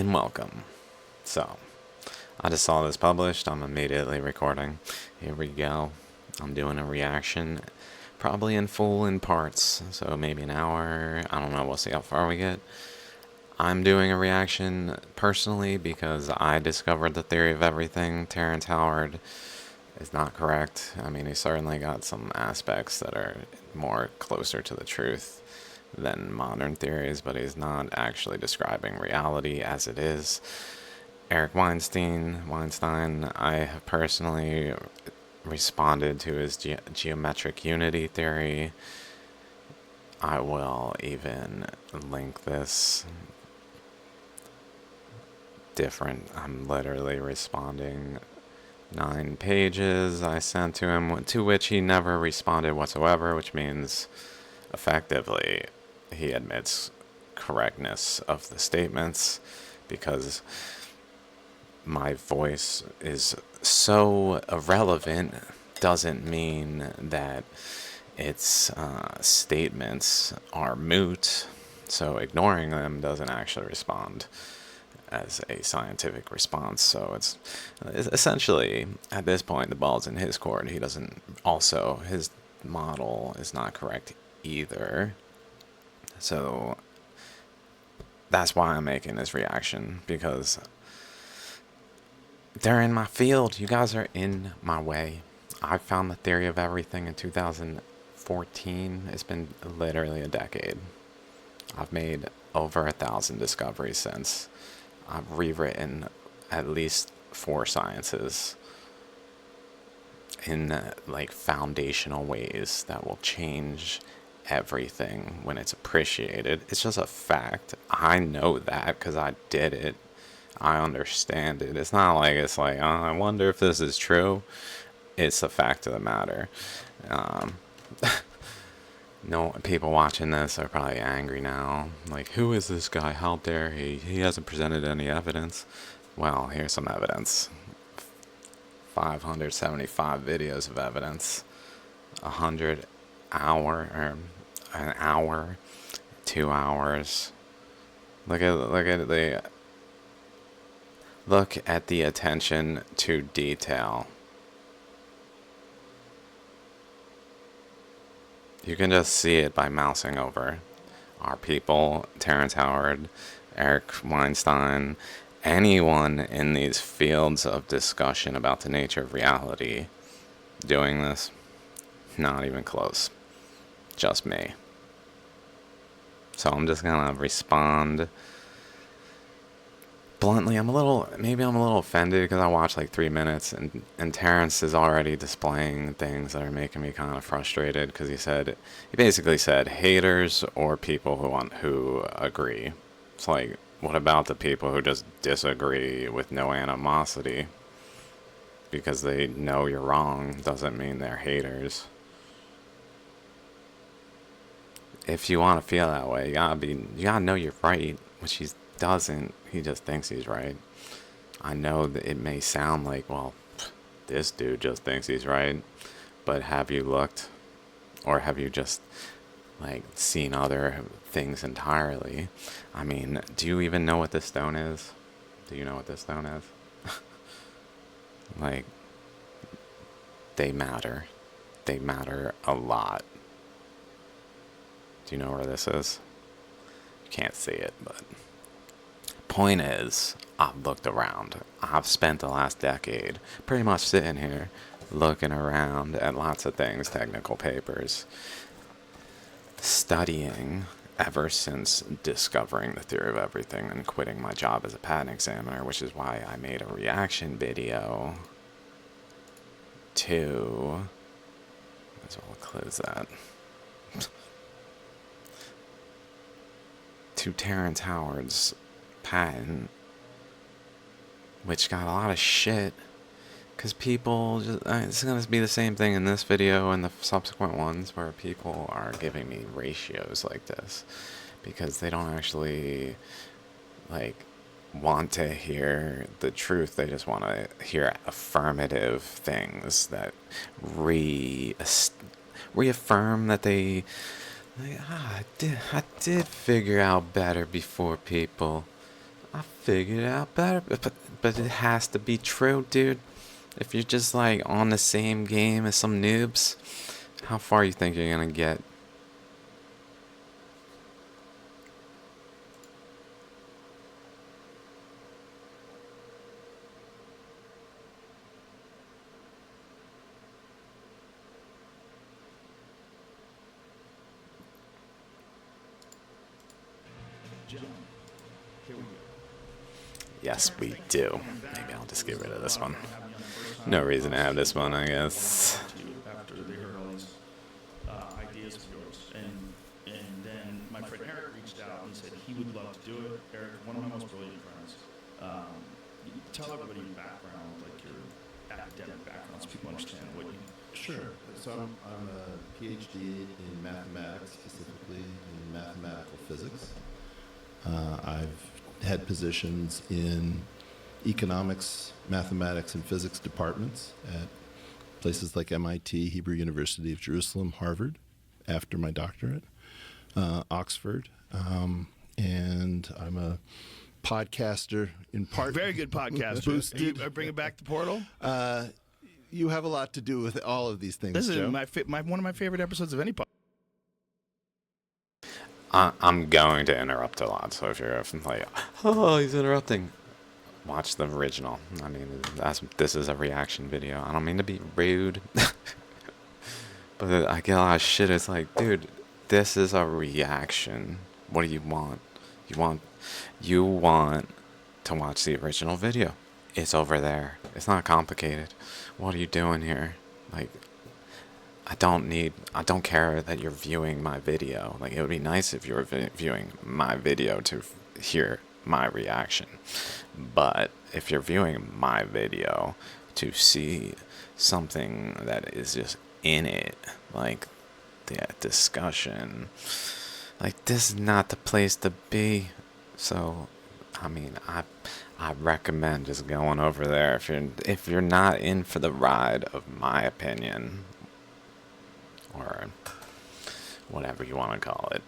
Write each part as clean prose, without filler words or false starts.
and welcome. So, I just saw this published, I'm immediately recording. Here we go. I'm doing a reaction, probably in full in parts, so maybe an hour, I don't know, we'll see how far we get. I'm doing a reaction personally because I discovered the theory of everything. Terrence Howard is not correct. I mean, he certainly got some aspects that are more closer to the truth than modern theories, but he's not actually describing reality as it is. Eric Weinstein, I have personally responded to his geometric unity theory. I will even link this different. I'm literally responding 9 pages I sent to him, to which he never responded whatsoever, which means effectively he admits correctness of the statements, because my voice is so irrelevant doesn't mean that its statements are moot, so ignoring them doesn't actually respond as a scientific response. So it's essentially, at this point, the ball's in his court. He doesn't, also his model is not correct either. So that's why I'm making this reaction, because they're in my field. You guys are in my way. I found the theory of everything in 2014. It's been literally a decade. I've made over 1,000 discoveries since. I've rewritten at least 4 sciences in like foundational ways that will change everything when it's appreciated. It's just a fact. I know that because I did it. I understand it. It's not like it's like, oh, I wonder if this is true. It's a fact of the matter. No, people watching this are probably angry now. Like, who is this guy? How dare he? He hasn't presented any evidence. Well, here's some evidence. 575 videos of evidence. 100 hour, or an hour, 2 hours. Look at the attention to detail. You can just see it by mousing over. Our people, Terrence Howard, Eric Weinstein, anyone in these fields of discussion about the nature of reality doing this, not even close. Just me. So I'm just gonna respond bluntly. Maybe I'm a little offended because I watched like 3 minutes, and Terrence is already displaying things that are making me kind of frustrated, because he basically said haters or people who agree. It's like, what about the people who just disagree with no animosity? Because they know you're wrong doesn't mean they're haters. If you want to feel that way, you gotta know you're right, which he doesn't. He just thinks he's right. I know that it may sound like, well, this dude just thinks he's right, but have you looked? Or have you just, like, seen other things entirely? I mean, do you even know what this stone is? Do you know what this stone is? Like, they matter. They matter a lot. Do you know where this is? You can't see it, but point is, I've looked around. I've spent the last decade pretty much sitting here looking around at lots of things, technical papers, studying ever since discovering the theory of everything and quitting my job as a patent examiner, which is why I made a reaction video to, might as well close that, to Terrence Howard's patent, which got a lot of shit, because people just, it's going to be the same thing in this video and the subsequent ones, where people are giving me ratios like this because they don't actually, like, want to hear the truth. They just want to hear affirmative things that reaffirm that they, like, I did figure out better before people. I figured it out better, but it has to be true, dude. If you're just like on the same game as some noobs, how far you think you're gonna get? Yes, we do. Maybe I'll just get rid of this one. No reason to have this one, I guess. After they heard all these ideas of yours, and then my friend Eric reached out and said he would love to do it. Eric, one of my most brilliant friends. Tell everybody your background, like your academic background, so people understand what you. Sure. So I'm a PhD in mathematics, specifically in mathematical physics. I've had positions in economics, mathematics, and physics departments at places like MIT, Hebrew University of Jerusalem, Harvard, after my doctorate, Oxford, and I'm a podcaster in part. Very good podcast. Boosted. Bring it back to Portal. You have a lot to do with all of these things, This Joe. is one of my favorite episodes of any podcast. I'm going to interrupt a lot, so if you're like, oh, he's interrupting, watch the original. I mean, this is a reaction video. I don't mean to be rude, but I get a lot of shit. It's like, dude, this is a reaction. What do you want? You want to watch the original video. It's over there. It's not complicated. What are you doing here? Like, I don't care that you're viewing my video. Like, it would be nice if you were viewing my video to hear my reaction. But if you're viewing my video to see something that is just in it, like the discussion, like, this is not the place to be. So, I mean, I recommend just going over there if you're not in for the ride of my opinion, or whatever you want to call it.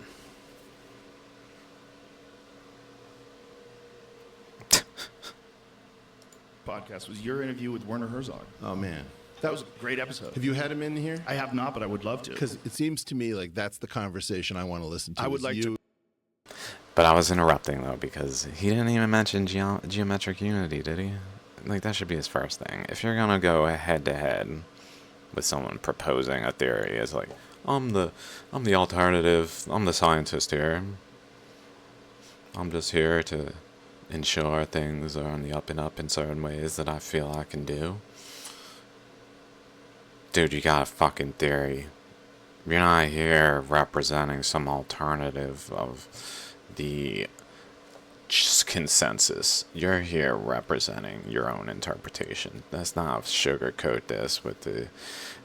Podcast was your interview with Werner Herzog. Oh, man. That was a great episode. Have you had him in here? I have not, but I would love to. Because it seems to me like that's the conversation I want to listen to. I would like to. But I was interrupting, though, because he didn't even mention geometric unity, did he? Like, that should be his first thing. If you're going to go head-to-head with someone proposing a theory, it's like, I'm the alternative, I'm the scientist here. I'm just here to ensure things are on the up and up in certain ways that I feel I can do. Dude, you got a fucking theory. You're not here representing some alternative of the consensus. You're here representing your own interpretation. Let's not sugarcoat this with the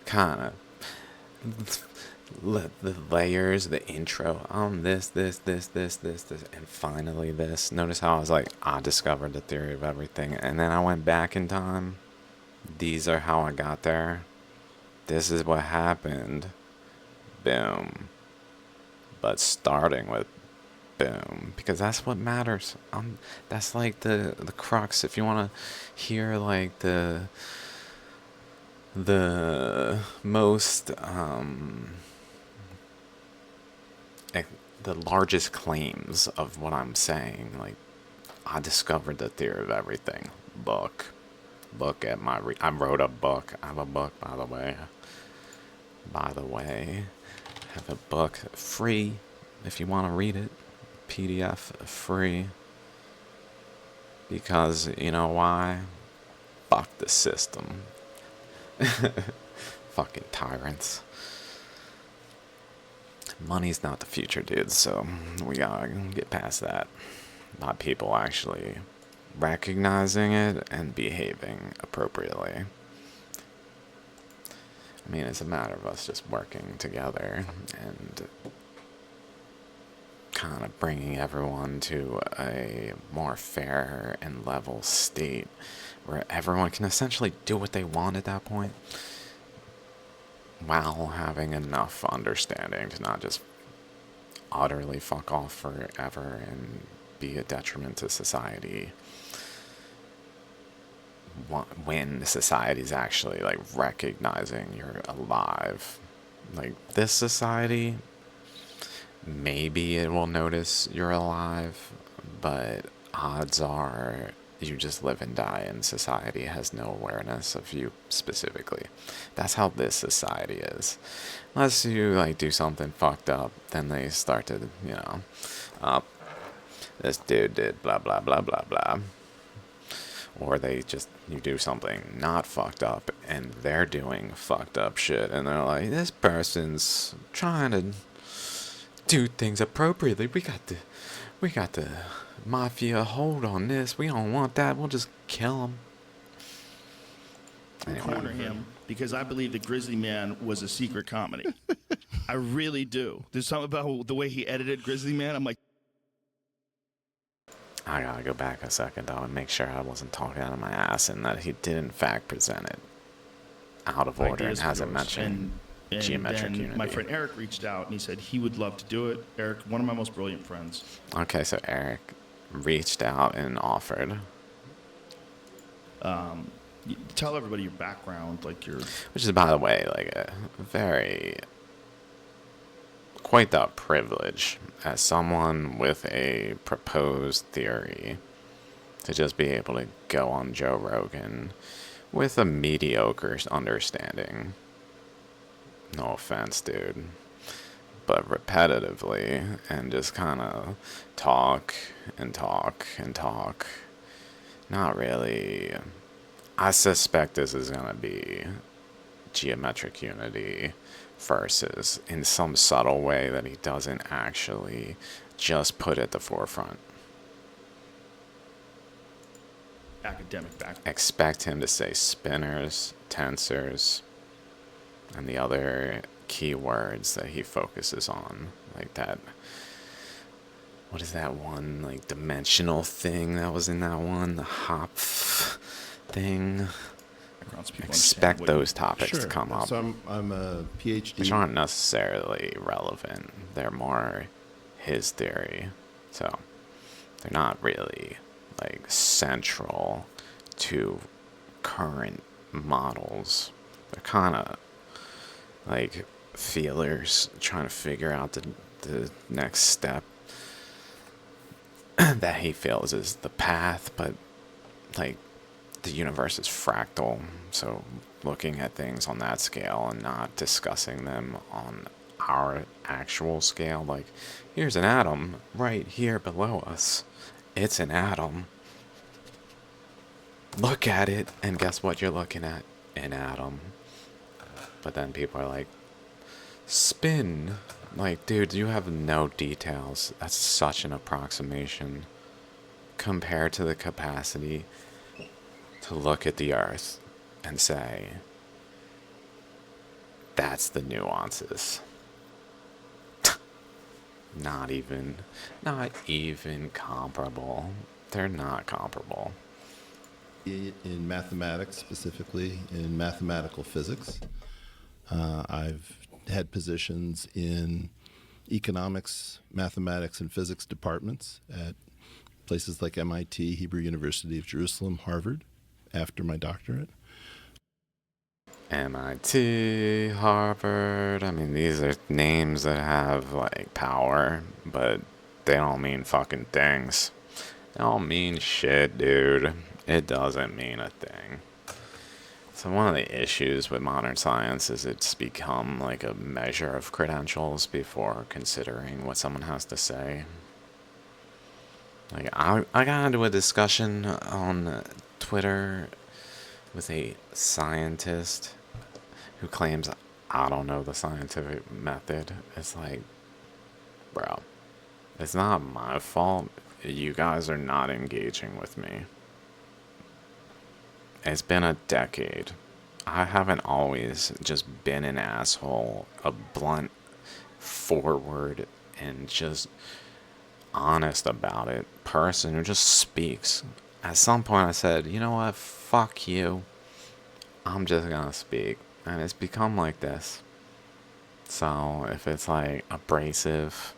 kind of the layers, the intro, this, and finally this. Notice how I was like, I discovered the theory of everything, and then I went back in time. These are how I got there. This is what happened. Boom. But starting with boom, because that's what matters. That's like the crux. If you want to hear like the most the largest claims of what I'm saying, like, I discovered the theory of everything. Book at my I wrote a book. I have a book, by the way. I have a book free if you want to read it. PDF free. Because, you know why? Fuck the system. Fucking tyrants. Money's not the future, dude, so we gotta get past that. Not people actually recognizing it and behaving appropriately. I mean, it's a matter of us just working together and kind of bringing everyone to a more fair and level state where everyone can essentially do what they want at that point, while having enough understanding to not just utterly fuck off forever and be a detriment to society when society's actually like recognizing you're alive. Like this society, maybe it will notice you're alive, but odds are you just live and die and society has no awareness of you specifically. That's how this society is. Unless you like do something fucked up, then they start to, this dude did blah blah blah blah blah. Or you do something not fucked up and they're doing fucked up shit and they're like, this person's trying to do things appropriately. We got the mafia hold on this. We don't want that. We'll just kill him. Anyway. Corner him because I believe that Grizzly Man was a secret comedy. I really do. There's something about the way he edited Grizzly Man. I'm like, I gotta go back a second though and make sure I wasn't talking out of my ass and that he did in fact present it out of order and hasn't mentioned geometric unity. My friend Eric reached out and he said he would love to do it. Eric, one of my most brilliant friends. Okay, so Eric reached out and offered. Tell everybody your background, like your... Which is, by the way, like a quite the privilege as someone with a proposed theory to just be able to go on Joe Rogan with a mediocre understanding. No offense, dude. But repetitively and just kind of talk and talk and talk. Not really. I suspect this is going to be geometric unity versus in some subtle way that he doesn't actually just put at the forefront. Academic background. Expect him to say spinners, tensors, and the other keywords that he focuses on. Like that, what is that one, like dimensional thing that was in that one? The hop thing. Expect those topics to come up. So I'm a PhD. Which aren't necessarily relevant. They're more his theory. So they're not really like central to current models. They're kind of like feelers trying to figure out the next step that he feels is the path, but like the universe is fractal, so looking at things on that scale and not discussing them on our actual scale, like here's an atom right here below us. It's an atom. Look at it, and guess what you're looking at? An atom. But then people are like, spin. Like, dude, you have no details. That's such an approximation compared to the capacity to look at the Earth and say, that's the nuances. Not even comparable. They're not comparable. In mathematics, specifically in mathematical physics, I've had positions in economics, mathematics, and physics departments at places like MIT, Hebrew University of Jerusalem, Harvard, after my doctorate. MIT, Harvard, I mean, these are names that have, like, power, but they don't mean fucking things. They don't mean shit, dude. It doesn't mean a thing. So one of the issues with modern science is it's become like a measure of credentials before considering what someone has to say. Like, I got into a discussion on Twitter with a scientist who claims I don't know the scientific method. It's like, bro, it's not my fault. You guys are not engaging with me. It's been a decade. I haven't always just been an asshole, a blunt, forward, and just honest about it person who just speaks. At some point I said, you know what, fuck you. I'm just gonna speak. And it's become like this. So if it's like abrasive,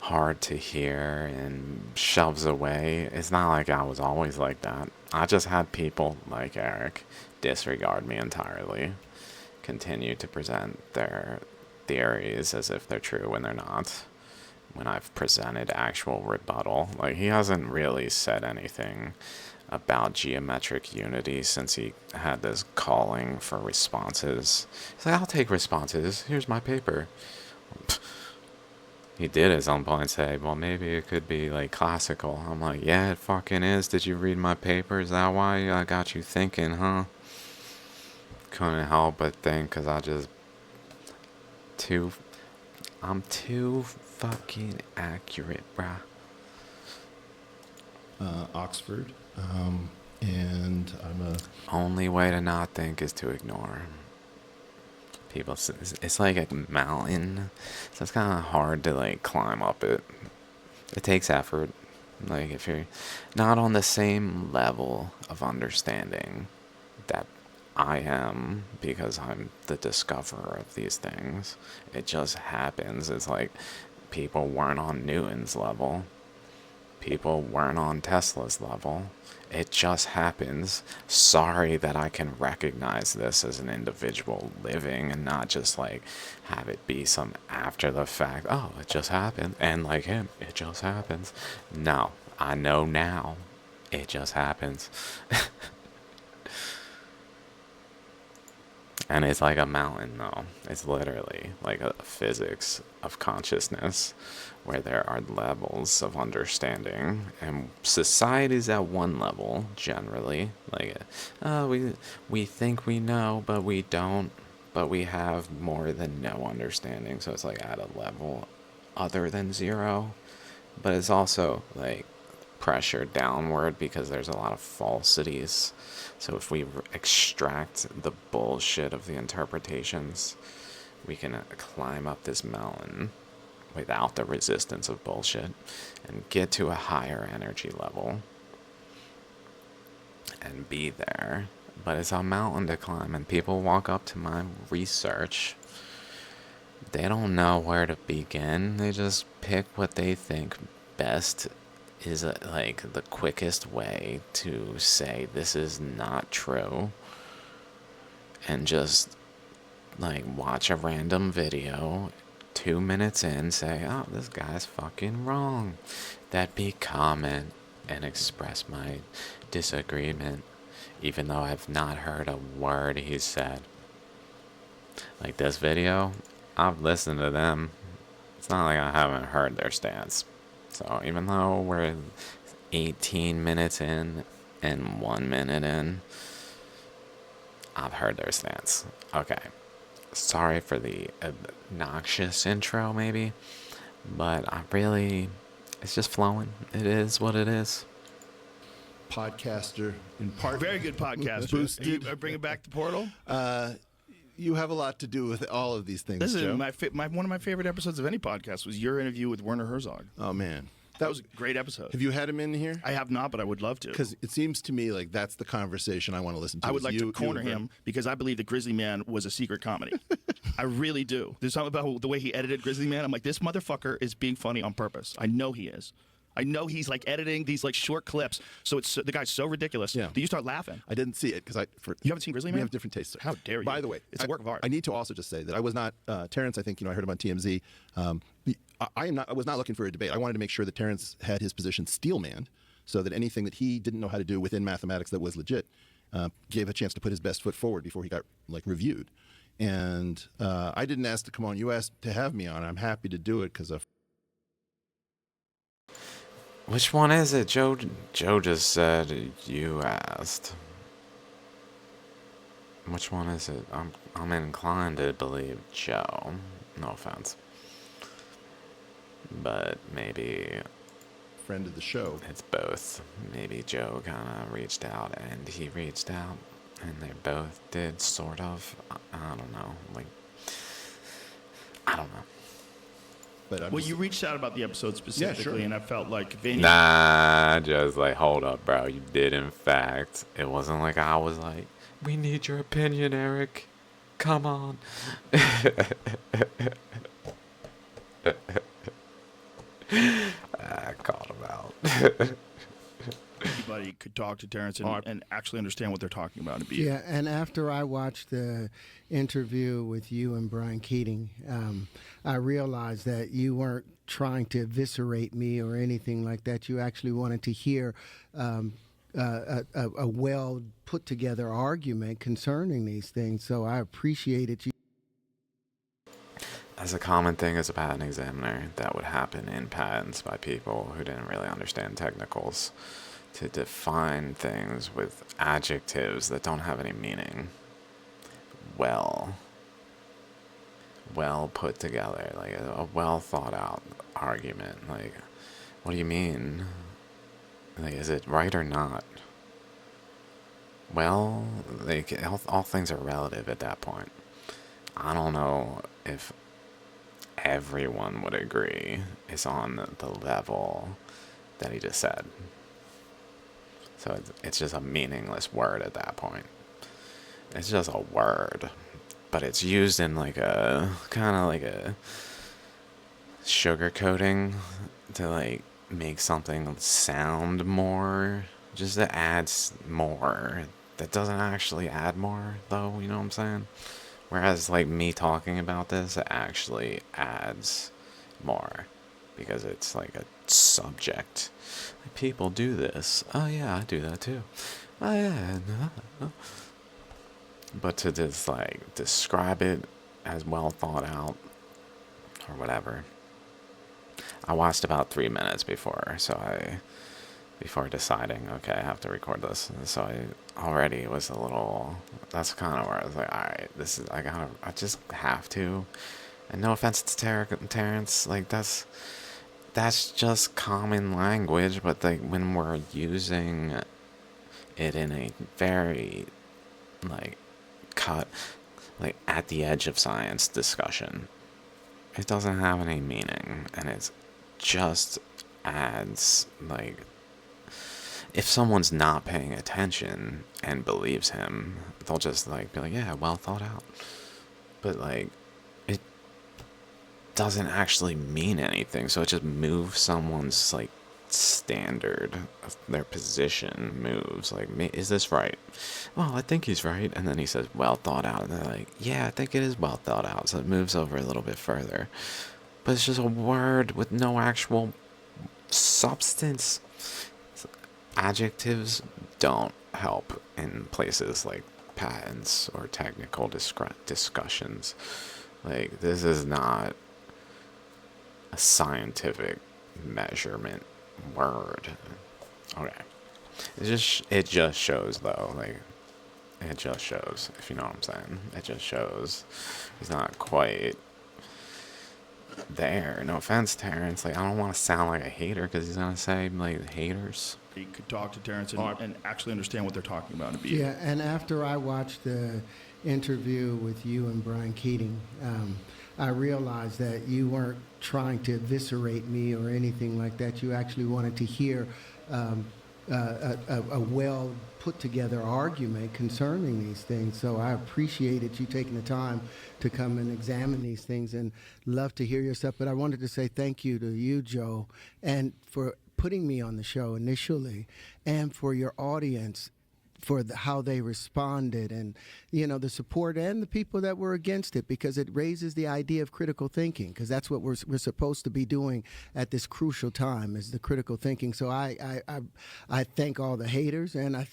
hard to hear and shoves away. It's not like I was always like that. I just had people like Eric disregard me entirely, continue to present their theories as if they're true when they're not. When I've presented actual rebuttal, like he hasn't really said anything about geometric unity since he had this calling for responses. He's like, I'll take responses. Here's my paper. He did at some point say, well, maybe it could be like classical. I'm like, yeah, it fucking is. Did you read my paper? Is that why I got you thinking, huh? Couldn't help but think, because I'm too fucking accurate, bruh. Oxford, and I'm a Only way to not think is to ignore. People, it's like a mountain, so it's kind of hard to like climb up it. It takes effort. Like if you're not on the same level of understanding that I am, because I'm the discoverer of these things, it just happens. It's like people weren't on Newton's level. People weren't on Tesla's level. It just happens. Sorry that I can recognize this as an individual living and not just like have it be some after the fact, oh, it just happened. And like him, it just happens. No, I know now. It just happens. And it's like a mountain, though. It's literally like a physics of consciousness where there are levels of understanding. And society's at one level, generally. Like, we think we know, but we don't. But we have more than no understanding. So it's like at a level other than zero. But it's also like pressure downward because there's a lot of falsities. So if we extract the bullshit of the interpretations, we can climb up this mountain without the resistance of bullshit and get to a higher energy level and be there. But it's a mountain to climb, and people walk up to my research. They don't know where to begin. They just pick what they think best is like the quickest way to say this is not true, and just like watch a random video 2 minutes in, say, oh, this guy's fucking wrong. That'd be comment and express my disagreement, even though I've not heard a word he said. Like this video, I've listened to them. It's not like I haven't heard their stance. So even though we're 18 minutes in and 1 minute in, I've heard their stance. Okay. Sorry for the obnoxious intro, maybe. But it's just flowing. It is what it is. podcaster in part. Very good podcast. Boosted. Bringing back the portal. You have a lot to do with all of these things, This is Joe. one of my favorite episodes of any podcast was your interview with Werner Herzog. Oh, man. That was a great episode. Have you had him in here? I have not, but I would love to. Because it seems to me like that's the conversation I want to listen to. I would like to corner him because I believe that Grizzly Man was a secret comedy. I really do. There's something about the way he edited Grizzly Man. I'm like, this motherfucker is being funny on purpose. I know he is. I know he's like editing these like short clips, so the guy's so ridiculous that you start laughing. I didn't see it because you haven't seen Grizzly Man. We have different tastes. How dare you? By the way, it's a work of art. I need to also just say that I was not Terrence. I think I heard him on TMZ. I was not looking for a debate. I wanted to make sure that Terrence had his position steel-manned, so that anything that he didn't know how to do within mathematics that was legit gave a chance to put his best foot forward before he got like reviewed. And I didn't ask to come on. You asked to have me on. I'm happy to do it because of. Which one is it? Joe just said you asked. Which one is it? I'm inclined to believe Joe. No offense. But maybe Friend of the show. it's both. Maybe Joe kind of reached out and he reached out. And they both did, sort of. I don't know. I don't know. But you reached out about the episode specifically, and I felt like Vinny. Nah, just like, hold up, bro. You did, in fact. It wasn't like I was like, we need your opinion, Eric. Come on. I called him out. Anybody could talk to Terrence and actually understand what they're talking about. And be Yeah, and after I watched the interview with you and Brian Keating, I realized that you weren't trying to eviscerate me or anything like that. You actually wanted to hear a well put together argument concerning these things. So I appreciated you. As a common thing as a patent examiner, that would happen in patents by people who didn't really understand technicals, to define things with adjectives that don't have any meaning. Well put together, like a well thought out argument. Like, what do you mean? Like, is it right or not? Well, like, all things are relative at that point. I don't know if everyone would agree is on the level that he just said. So it's just a meaningless word at that point. It's just a word, but it's used in like a kind of like a sugar coating to like make something sound more, just to add more. That doesn't actually add more, though, you know what I'm saying? Whereas like me talking about this, it actually adds more because it's like a subject. People do this. Oh yeah, I do that too. Oh yeah. But to just like describe it as well thought out or whatever. I watched about 3 minutes before deciding, okay, I have to record this. And so I already was a little, that's kind of where I was like, all right, I just have to. And no offense to Terrence, like that's just common language, but like when we're using it in a very like at the edge of science discussion, it doesn't have any meaning, and it just adds like, if someone's not paying attention and believes him, they'll just like be like, yeah, well thought out. But like, it doesn't actually mean anything, so it just moves someone's like standard of their position moves. Like, is this right? Well, I think he's right. And then he says, well thought out. And they're like, yeah, I think it is well thought out. So it moves over a little bit further. But it's just a word with no actual substance. Adjectives don't help in places like patents or technical discussions. Like, this is not a scientific measurement word. Okay. It just shows, though. Like, it just shows, if you know what I'm saying. It just shows he's not quite there. No offense, Terrence. Like, I don't want to sound like a hater because he's gonna say like haters. You could talk to Terrence and actually understand what they're talking about. And be Yeah, and after I watched the interview with you and Brian Keating, I realized that you weren't trying to eviscerate me or anything like that. You actually wanted to hear a well put together argument concerning these things. So I appreciated you taking the time to come and examine these things, and love to hear your stuff. But I wanted to say thank you to you, Joe, and for putting me on the show initially, and for your audience for how they responded, and the support, and the people that were against it, because it raises the idea of critical thinking, because that's what we're supposed to be doing at this crucial time, is the critical thinking. So I thank all the haters, and I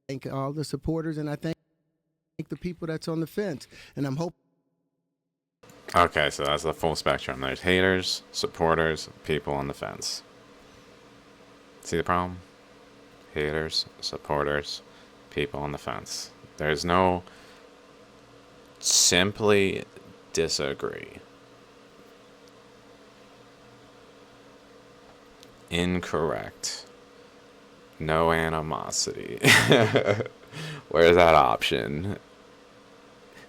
thank all the supporters, and I thank the people that's on the fence, and I'm hoping. Okay, so that's the full spectrum. There's haters, supporters, people on the fence. See the problem? Haters, supporters, people on the fence. There's no simply disagree. Incorrect. No animosity. Where's that option?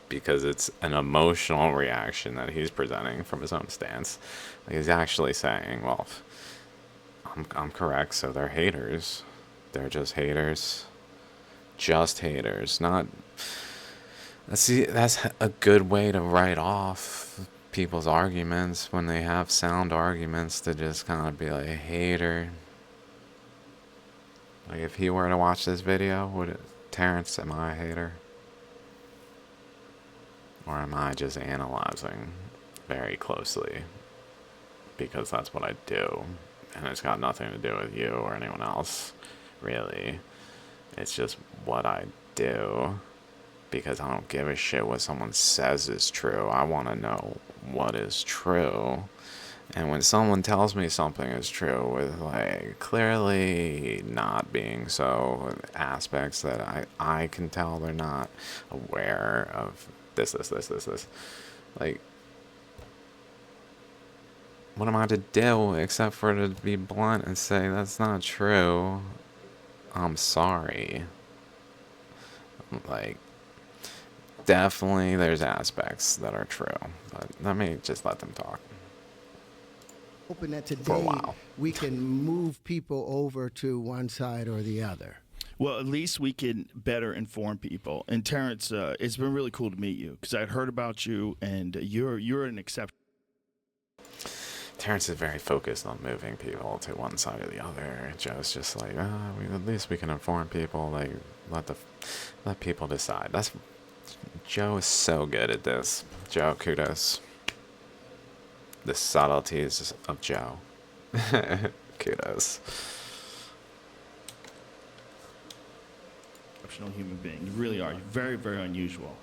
Because it's an emotional reaction that he's presenting from his own stance. Like, he's actually saying, well, I'm correct, so they're haters. They're just haters. Just haters. Not... See, that's a good way to write off people's arguments when they have sound arguments to just kind of be like a hater. Like if he were to watch this video, would it, Terrence, am I a hater? Or am I just analyzing very closely? Because that's what I do. And it's got nothing to do with you or anyone else, really. It's just what I do. Because I don't give a shit what someone says is true. I want to know what is true. And when someone tells me something is true with like clearly not being so, aspects that I can tell they're not aware of this. Like, what am I to do except for to be blunt and say that's not true? I'm sorry. Like, definitely there's aspects that are true, but let me just let them talk. Hoping that For a today while. we can move people over to one side or the other. Well, at least we can better inform people. And Terrence, it's been really cool to meet you because I'd heard about you, and you're an exception. Terrence is very focused on moving people to one side or the other. Joe's just like, at least we can inform people. Like, let people decide. Joe is so good at this. Joe, kudos. The subtleties of Joe. Kudos. Exceptional human being. You really are. You're very, very unusual.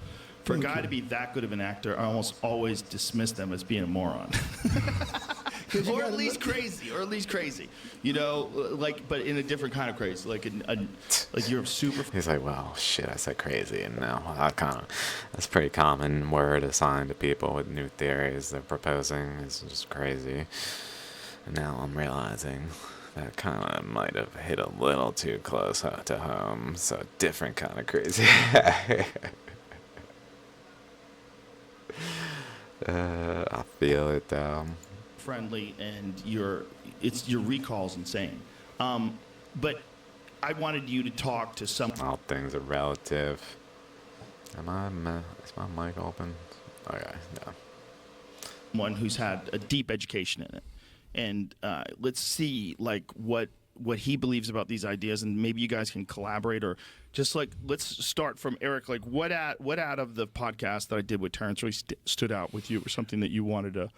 For a guy to be that good of an actor, I almost always dismiss them as being a moron. Or at least crazy. You know, like, but in a different kind of crazy. Like you're super. He's like, well, shit, I said crazy, and now that's a pretty common word assigned to people with new theories they're proposing. It's just crazy. And now I'm realizing that kind of might have hit a little too close to home. So different kind of crazy. I feel it though. Friendly, and your recall's insane. But I wanted you to talk to All things are relative. Is my mic open? Okay, no. someone who's had a deep education in it, and let's see like what he believes about these ideas, and maybe you guys can collaborate, or just like let's start from Eric. Like what out of the podcast that I did with Terrence really stood out with you, or something that you wanted to.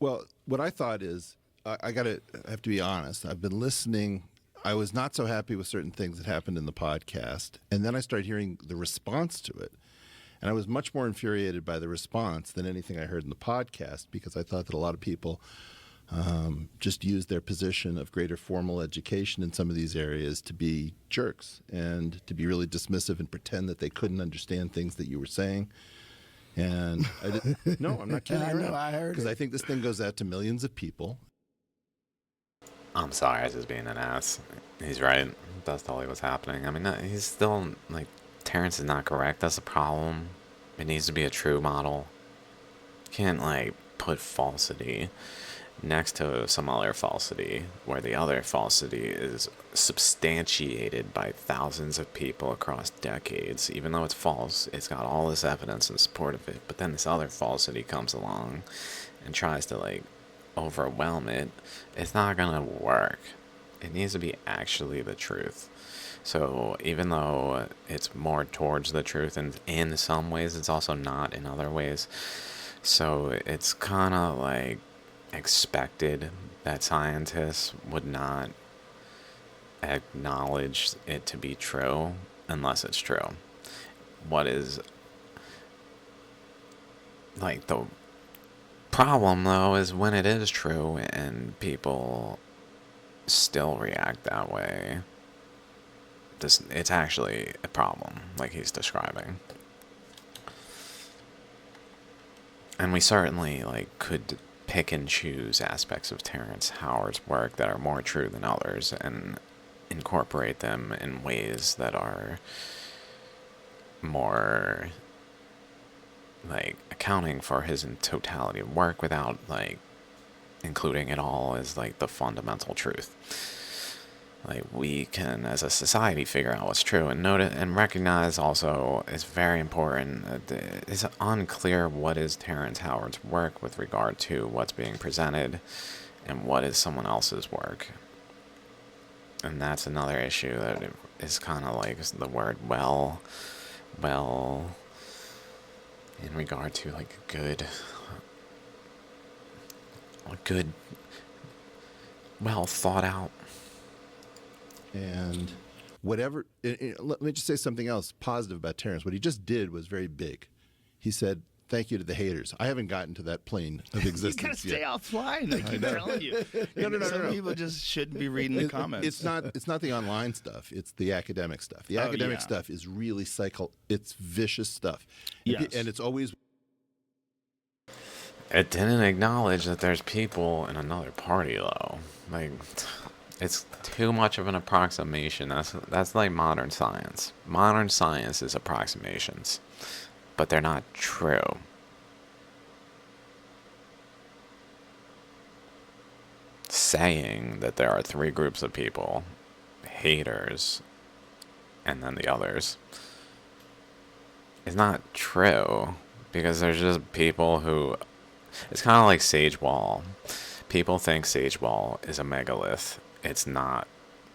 Well, what I thought is, I have to be honest. I've been listening. I was not so happy with certain things that happened in the podcast, and then I started hearing the response to it, and I was much more infuriated by the response than anything I heard in the podcast, because I thought that a lot of people just used their position of greater formal education in some of these areas to be jerks and to be really dismissive and pretend that they couldn't understand things that you were saying. And I didn't. No, I'm not kidding. I know, I heard because it. I think this thing goes out to millions of people. I'm sorry, I was just being an ass. He's right. That's totally what's happening. I mean, he's still, like, Terrence is not correct. That's the problem. It needs to be a true model. You can't, like, put falsity next to some other falsity, where the other falsity is substantiated by thousands of people across decades. Even though it's false, it's got all this evidence in support of it. But then this other falsity comes along and tries to, like, overwhelm it. It's not gonna work. It needs to be actually the truth. So even though it's more towards the truth, and in some ways it's also not in other ways. So it's kind of like expected that scientists would not acknowledge it to be true unless it's true. What is like the problem though is when it is true and people still react that way. It's actually a problem, like he's describing. And we certainly could pick and choose aspects of Terrence Howard's work that are more true than others and incorporate them in ways that are more accounting for his totality of work without including it all as the fundamental truth. like we can as a society figure out what's true and note it and recognize also is very important. It's unclear what is Terrence Howard's work with regard to what's being presented and what is someone else's work. And that's another issue that is kind of like the word well in regard to like a good well thought out. And whatever, let me just say something else positive about Terrence. What he just did was very big. He said, "Thank you to the haters." I haven't gotten to that plane of You existence gotta stay yet. offline. I keep telling you. No. Some people just shouldn't be reading the comments. It's not the online stuff. It's the academic stuff. The Oh, academic yeah. stuff is really it's vicious stuff. Yes. And it's always It didn't acknowledge that there's people in another party though. Like, it's too much of an approximation. That's like modern science. Modern science is approximations, but they're not true. Saying that there are three groups of people, haters, and then the others, is not true, because there's just people who, it's kind of like Sage Wall. People think Sage Wall is a megalith. It's not.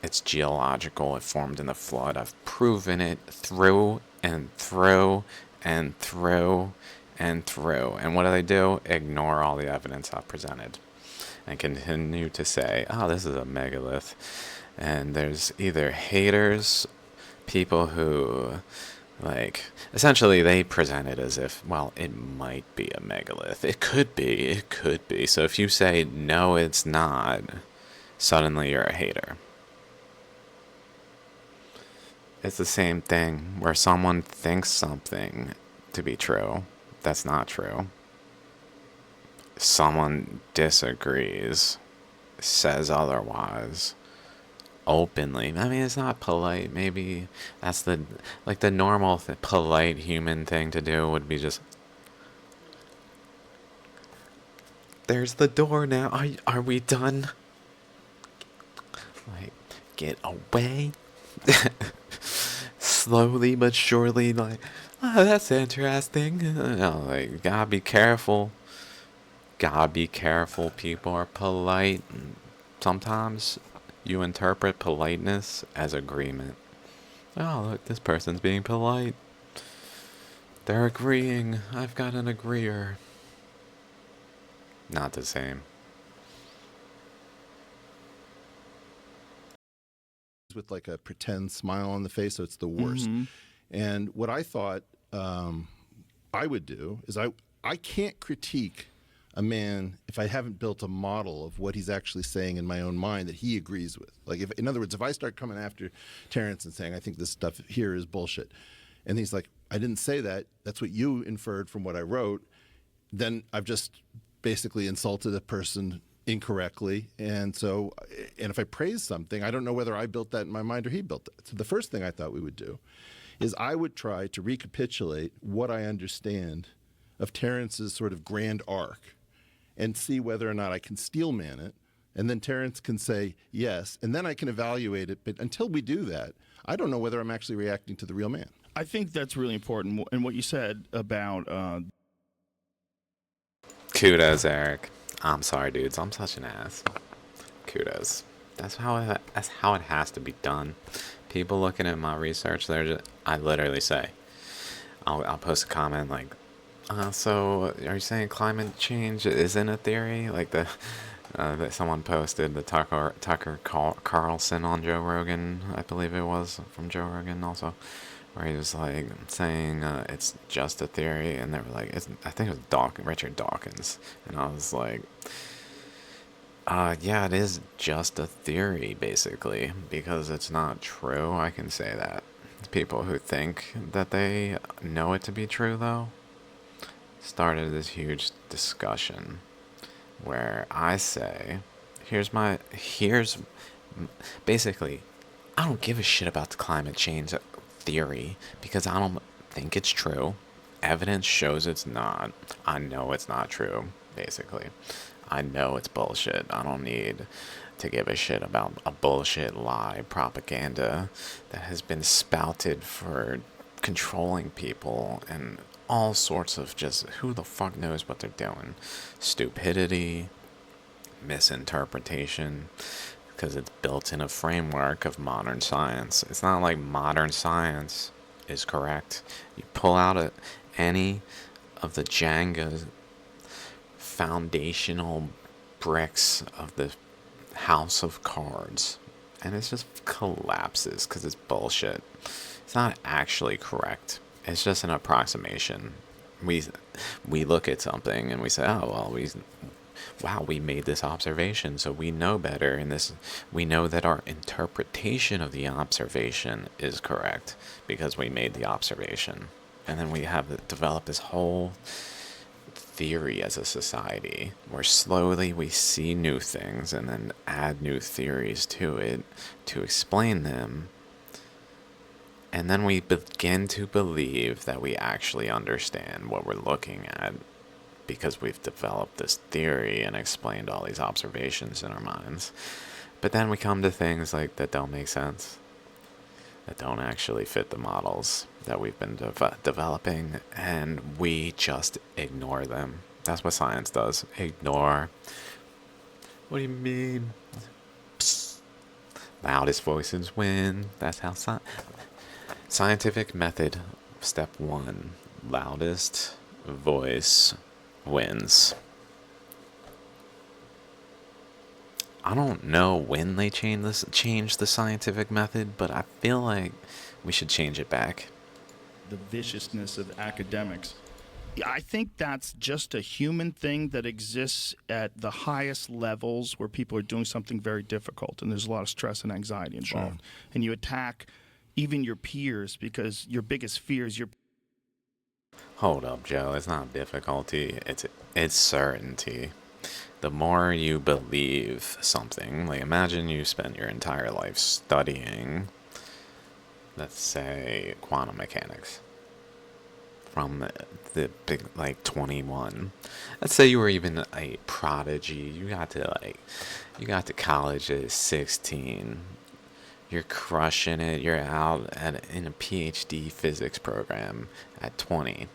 It's geological. It formed in the flood. I've proven it through and through and through and through. And what do? Ignore all the evidence I've presented and continue to say, oh, this is a megalith. And there's either haters, people who, like, essentially they present it as if, well, it might be a megalith. It could be. So if you say, no, it's not, suddenly you're a hater. It's the same thing where someone thinks something to be true that's not true. Someone disagrees, says otherwise, openly. I mean, it's not polite. Maybe that's the normal polite human thing to do would be just, there's the door now. Are we done? Like, get away. Slowly but surely, like, oh, that's interesting. Like, gotta be careful. People are polite. Sometimes you interpret politeness as agreement. Oh, look, this person's being polite. They're agreeing. I've got an agreeer. Not the same. with like a pretend smile on the face, so it's the worst. And what I thought I would do is I can't critique a man if I haven't built a model of what he's actually saying in my own mind that he agrees with. Like, if, in other words, if I start coming after Terrence and saying, I think this stuff here is bullshit, and he's like, I didn't say that, that's what you inferred from what I wrote, then I've just basically insulted a person incorrectly. And so, and if I praise something, I don't know whether I built that in my mind or he built it. So the first thing I thought we would do is I would try to recapitulate what I understand of Terrence's sort of grand arc and see whether or not I can steelman it. And then Terrence can say yes, and then I can evaluate it. But until we do that, I don't know whether I'm actually reacting to the real man. I think that's really important. And what you said about Kudos, Eric. I'm sorry, dudes. I'm such an ass. Kudos. That's how it has to be done. People looking at my research, I literally say, I'll post a comment like, so are you saying climate change isn't a theory? Like that someone posted the Tucker Carlson on Joe Rogan, I believe it was, from Joe Rogan also, where he was like saying it's just a theory, and they were like, I think it was Richard Dawkins, and I was like, yeah, it is just a theory, basically, because it's not true. I can say that. People who think that they know it to be true, though, started this huge discussion where I say, basically, I don't give a shit about the climate change theory because I don't think it's true. Evidence shows it's not. I know it's not true, basically. I know it's bullshit. I don't need to give a shit about a bullshit lie propaganda that has been spouted for controlling people and all sorts of just who the fuck knows what they're doing. Stupidity, misinterpretation, because it's built in a framework of modern science. It's not like modern science is correct. You pull out any of the Jenga foundational bricks of the house of cards, and it just collapses because it's bullshit. It's not actually correct. It's just an approximation. We look at something and we say, oh well, we made this observation, so we know better, and we know that our interpretation of the observation is correct because we made the observation. And then we have developed this whole theory as a society where slowly we see new things and then add new theories to it to explain them. And then we begin to believe that we actually understand what we're looking at because we've developed this theory and explained all these observations in our minds. But then we come to things like that don't make sense, that don't actually fit the models that we've been developing, and we just ignore them. That's what science does. Ignore. What do you mean? Psst. Loudest voices win. That's how scientific method. Step 1. Loudest voice wins. I don't know when they change the scientific method, but I feel like we should change it back. The viciousness of academics. I think that's just a human thing that exists at the highest levels where people are doing something very difficult, and there's a lot of stress and anxiety involved. Sure. And you attack even your peers because your biggest fear is your... Hold up, Joe. It's not difficulty. It's certainty. The more you believe something, like imagine you spend your entire life studying, let's say, quantum mechanics from the big, like 21. Let's say you were even a prodigy. You got to college at 16. You're crushing it. You're out in a PhD physics program at 20.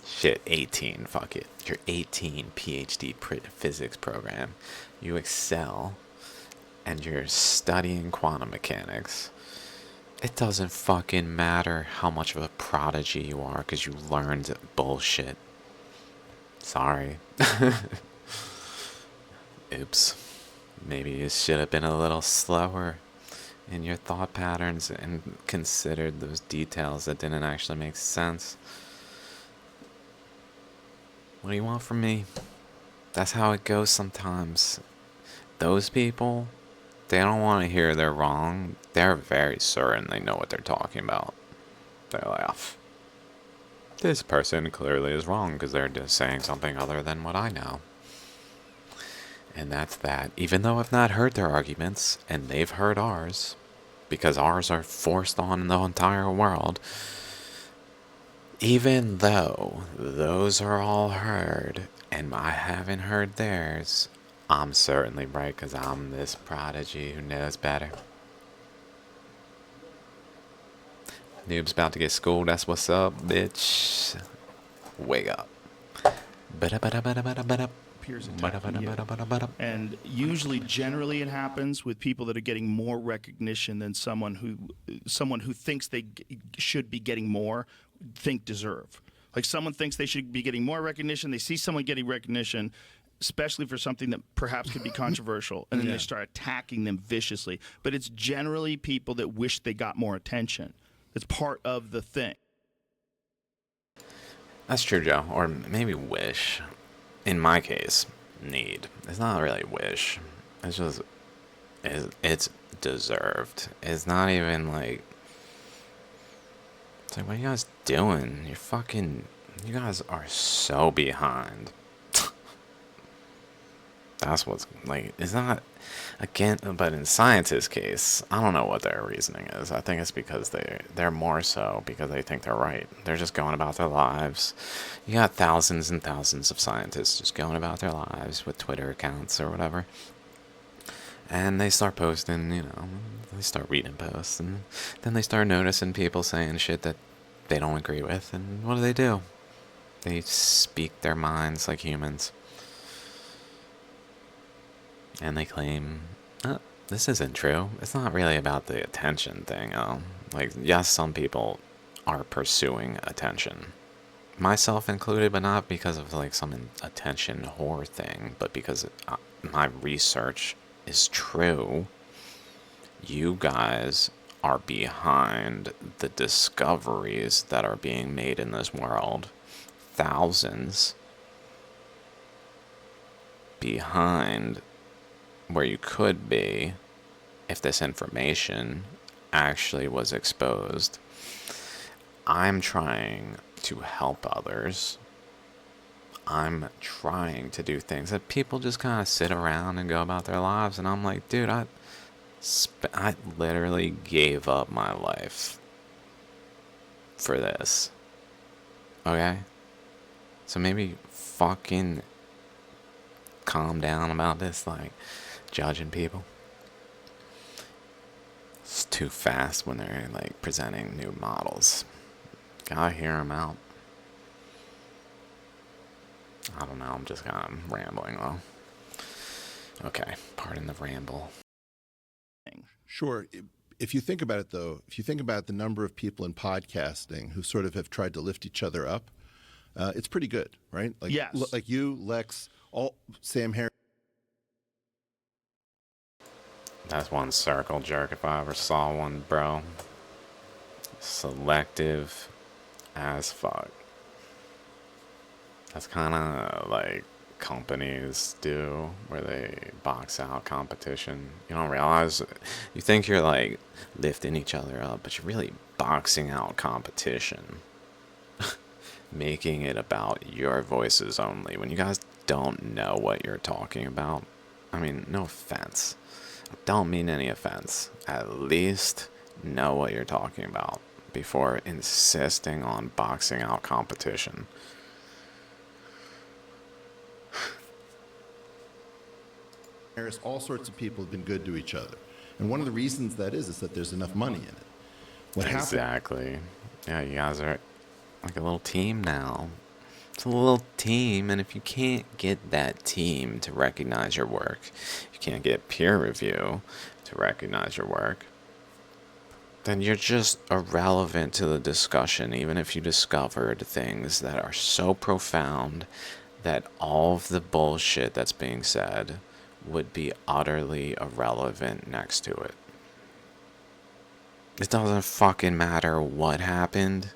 Shit, 18, fuck it. You're 18, PhD physics program. You excel, and you're studying quantum mechanics. It doesn't fucking matter how much of a prodigy you are, because you learned bullshit. Sorry. Oops. Maybe you should have been a little slower in your thought patterns and considered those details that didn't actually make sense. What do you want from me? That's how it goes sometimes. Those people, they don't want to hear they're wrong. They're very certain they know what they're talking about. They laugh. This person clearly is wrong because they're just saying something other than what I know. And that's that. Even though I've not heard their arguments, and they've heard ours, because ours are forced on the entire world, even though those are all heard, and I haven't heard theirs, I'm certainly right because I'm this prodigy who knows better. Noob's about to get schooled, that's what's up, bitch. Wake up. Peers attacking you. And usually, generally, it happens with people that are getting more recognition than someone who thinks they should be getting more, deserve. Like someone thinks they should be getting more recognition. They see someone getting recognition, especially for something that perhaps could be controversial, and then they start attacking them viciously. But it's generally people that wish they got more attention. It's part of the thing. That's true, Joe. Or maybe wish. In my case, need. It's not really wish. It's just, it's deserved. It's not even like, it's like, what are you guys doing? You guys are so behind. That's what's like, it's not, again, but in scientists' case, I don't know what their reasoning is. I think it's because they're more so because they think they're right. They're just going about their lives. You got thousands and thousands of scientists just going about their lives with Twitter accounts or whatever. And they start posting, they start reading posts, and then they start noticing people saying shit that they don't agree with, and what do? They speak their minds like humans. And they claim, this isn't true. It's not really about the attention thing. Like, yes, some people are pursuing attention, myself included, but not because of like some attention whore thing, but because my research is true. You guys are behind the discoveries that are being made in this world. Thousands behind where you could be if this information actually was exposed. I'm trying to help others. I'm trying to do things that people just kind of sit around and go about their lives, and I'm like, dude, I literally gave up my life for this. Okay? So maybe fucking calm down about this, like, judging people. It's too fast when they're, like, presenting new models. Gotta hear them out. I don't know, I'm just kind of rambling, though. Okay, pardon the ramble. Sure. If you think about it, though, if you think about the number of people in podcasting who sort of have tried to lift each other up, it's pretty good, right? Like, Yes. Like you, Lex, Sam Harris. That's one circle jerk if I ever saw one, bro. Selective as fuck. That's kind of like companies do, where they box out competition. You don't realize, you think you're like lifting each other up, but you're really boxing out competition. Making it about your voices only, when you guys don't know what you're talking about. I mean, no offense. I don't mean any offense. At least know what you're talking about before insisting on boxing out competition. Harris, all sorts of people have been good to each other. And one of the reasons that is that there's enough money in it. What happened? Exactly. Yeah, you guys are like a little team now. It's a little team, and if you can't get that team to recognize your work, you can't get peer review to recognize your work, then you're just irrelevant to the discussion, even if you discovered things that are so profound that all of the bullshit that's being said would be utterly irrelevant next to it. It doesn't fucking matter what happened.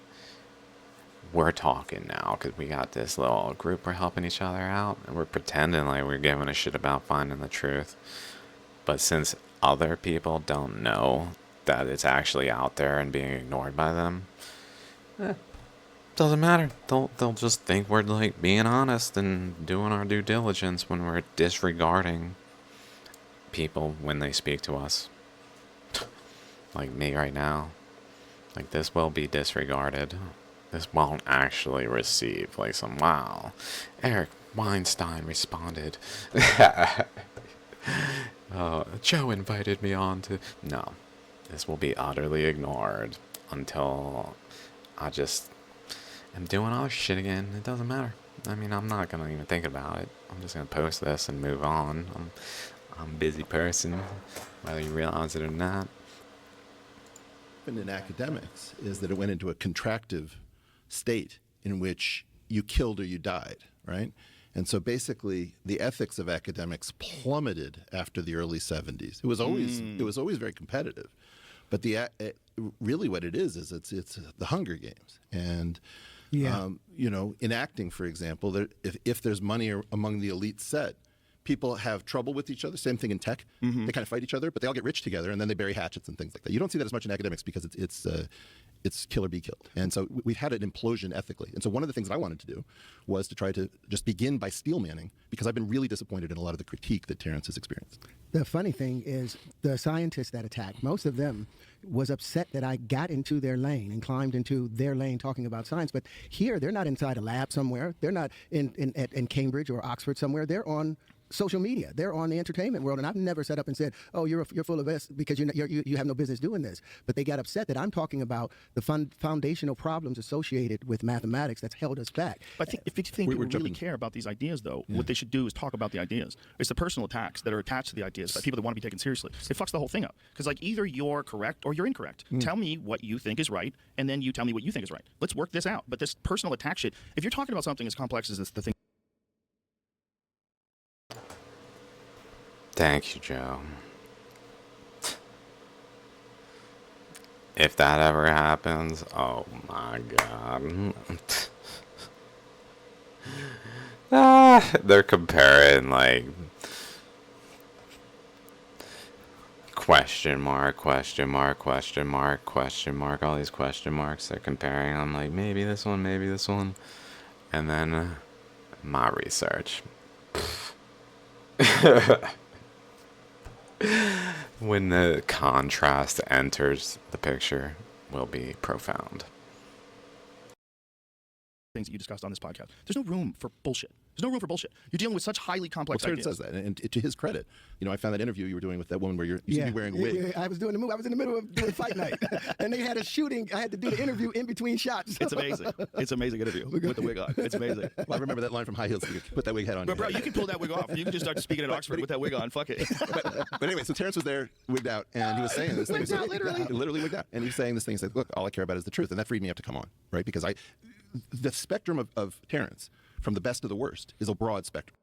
We're talking now because we got this little group, we're helping each other out, and we're pretending like we're giving a shit about finding the truth. But since other people don't know that it's actually out there and being ignored by them, doesn't matter. They'll just think we're like being honest and doing our due diligence when we're disregarding people when they speak to us. Like me right now. Like, this will be disregarded. This won't actually receive like some, wow, Eric Weinstein responded. Joe invited me on to... No, this will be utterly ignored until I just am doing other shit again. It doesn't matter. I mean, I'm not going to even think about it. I'm just going to post this and move on. I'm a busy person, whether you realize it or not. In academics is that it went into a contractive state in which you killed or you died, right? And so basically the ethics of academics plummeted after the early 70s. It was always very competitive. But really what it is it's the Hunger Games. And in acting, for example, if there's money among the elite set, people have trouble with each other. Same thing in tech. They kind of fight each other, but they all get rich together, and then they bury hatchets and things like that. You don't see that as much in academics because it's kill or be killed. And so we've had an implosion ethically. And so one of the things that I wanted to do was to try to just begin by steel manning, because I've been really disappointed in a lot of the critique that Terrence has experienced. The funny thing is the scientists that attacked, most of them was upset that I got into their lane and climbed into their lane talking about science. But here, they're not inside a lab somewhere. They're not in Cambridge or Oxford somewhere. They're on social media. They're on the entertainment world, and I've never set up and said, "Oh, you're full of this because you have no business doing this." But they got upset that I'm talking about the foundational problems associated with mathematics that's held us back. But I think if you think people really care about these ideas, though, what they should do is talk about the ideas. It's the personal attacks that are attached to the ideas by people that want to be taken seriously. It fucks the whole thing up. Because like either you're correct or you're incorrect. Tell me what you think is right, and then you tell me what you think is right. Let's work this out. But this personal attack shit, if you're talking about something as complex as the thing. Thank you, Joe. If that ever happens, oh my god. They're comparing like question mark, question mark, question mark, question mark, all these question marks. They're comparing. I'm like, maybe this one, maybe this one. And then my research. When the contrast enters the picture will be profound. Things that you discussed on this podcast. There's no room for bullshit. There's no room for bullshit. You're dealing with such highly complex Terrence ideas. says that, and to his credit, I found that interview you were doing with that woman where you seem to be wearing a wig. Yeah, I was doing the movie. I was in the middle of doing fight night, and they had a shooting. I had to do the interview in between shots. It's amazing. It's an amazing interview with the wig on. It's amazing. Well, I remember that line from High Heels. Put that wig head on. But bro, you can pull that wig off. You can just start speaking at Oxford with that wig on. Fuck it. But anyway, so Terrence was there, wigged out, and he was saying this thing. Wigged out, Literally wigged out. And he was saying this thing. He said, look, all I care about is the truth. And that freed me up to come on, right? Because the spectrum of Terrence, from the best to the worst, is a broad spectrum.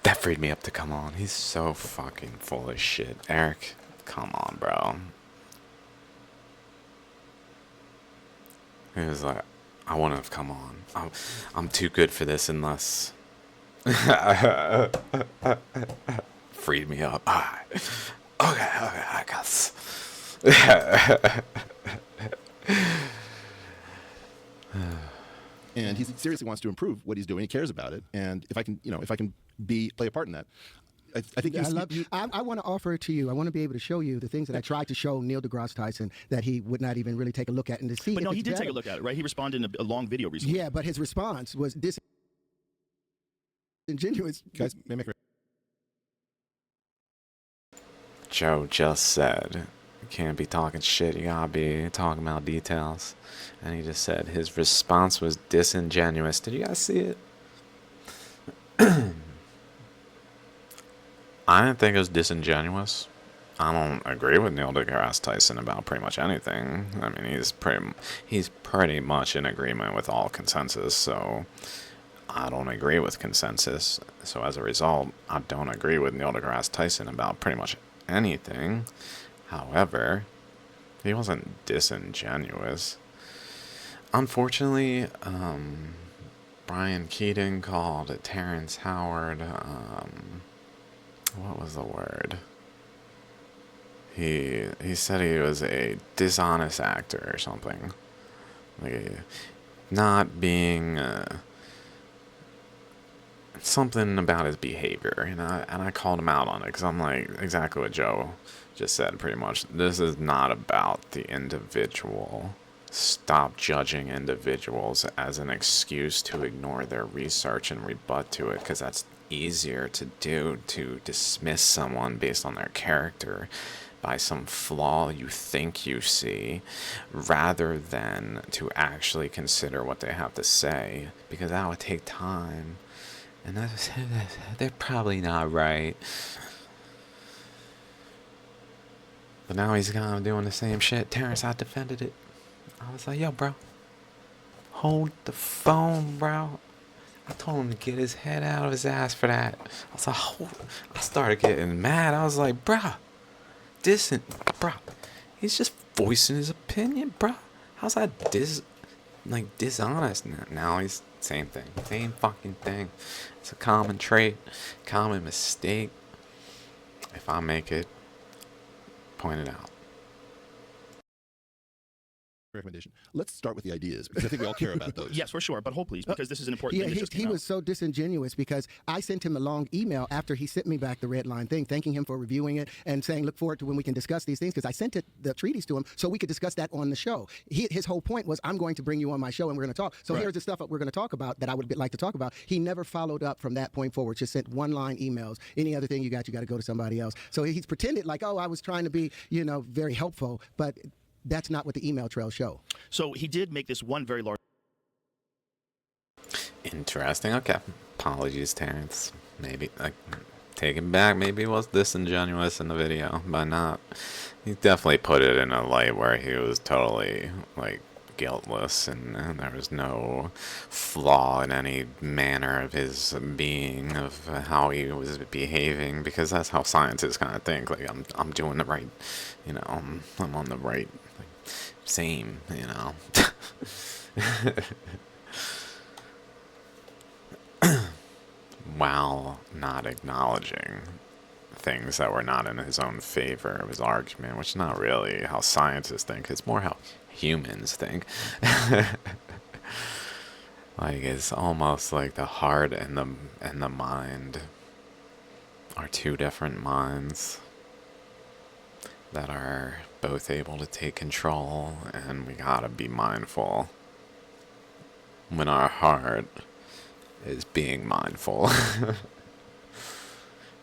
That freed me up to come on. He's so fucking full of shit. Eric, come on, bro. He was like, I wouldn't have come on. I'm too good for this unless... Freed me up. All right. Okay, I guess. And he seriously wants to improve what he's doing. He cares about it. And if I can play a part in that, I think I want to offer it to you. I want to be able to show you the things that I tried to show Neil deGrasse Tyson that he would not even really take a look at and to see. But no, he did better. take a look at it, right? He responded in a long video recently. Yeah, but his response was disingenuous. guys, may I make Joe just said, you can't be talking shit, you gotta be talking about details. And he just said his response was disingenuous. Did you guys see it? I didn't think it was disingenuous. I don't agree with Neil deGrasse Tyson about pretty much anything. I mean, he's pretty much in agreement with all consensus, so I don't agree with consensus. So as a result, I don't agree with Neil deGrasse Tyson about pretty much anything. However, he wasn't disingenuous. Unfortunately, Brian Keating called Terrence Howard, what was the word? He said he was a dishonest actor or something. Like, not being, something about his behavior, and I called him out on it, because I'm like, exactly what Joe just said, pretty much. This is not about the individual. Stop judging individuals as an excuse to ignore their research and rebut to it, because that's easier to do, to dismiss someone based on their character by some flaw you think you see, rather than to actually consider what they have to say, because that would take time, and they're probably not right. But now he's kind of doing the same shit. Terrence, I defended it. I was like, yo, bro, hold the phone, bro. I told him to get his head out of his ass for that. I was like, I started getting mad. I was like, bro, he's just voicing his opinion, bro. How's that like dishonest. Now he's same thing, same fucking thing. It's a common trait, common mistake. If I make it, point it out. Recommendation. Let's start with the ideas, because I think we all care about those. Yes, for sure. But hold, please, because this is an important thing that just came he out. was so disingenuous because I sent him a long email after he sent me back the red line thing, thanking him for reviewing it and saying, look forward to when we can discuss these things, because I sent the treatise to him so we could discuss that on the show. His whole point was, I'm going to bring you on my show and we're going to talk. So here's the stuff that we're going to talk about that I would like to talk about. He never followed up from that point forward, just sent one-line emails. Any other thing you got to go to somebody else. So he's pretended like, oh, I was trying to be, very helpful, but that's not what the email trails show. So he did make this one very large. Interesting. Okay. Apologies, Terrence. Maybe, take it back. Maybe he was disingenuous in the video, but not. He definitely put it in a light where he was totally, guiltless, and there was no flaw in any manner of his being, of how he was behaving, because that's how scientists kind of think. Like, I'm doing the right, I'm on the right, same, while not acknowledging things that were not in his own favor of his argument, which is not really how scientists think. It's more how humans think. It's almost like the heart and the mind are two different minds that are both able to take control, and we gotta be mindful when our heart is being mindful.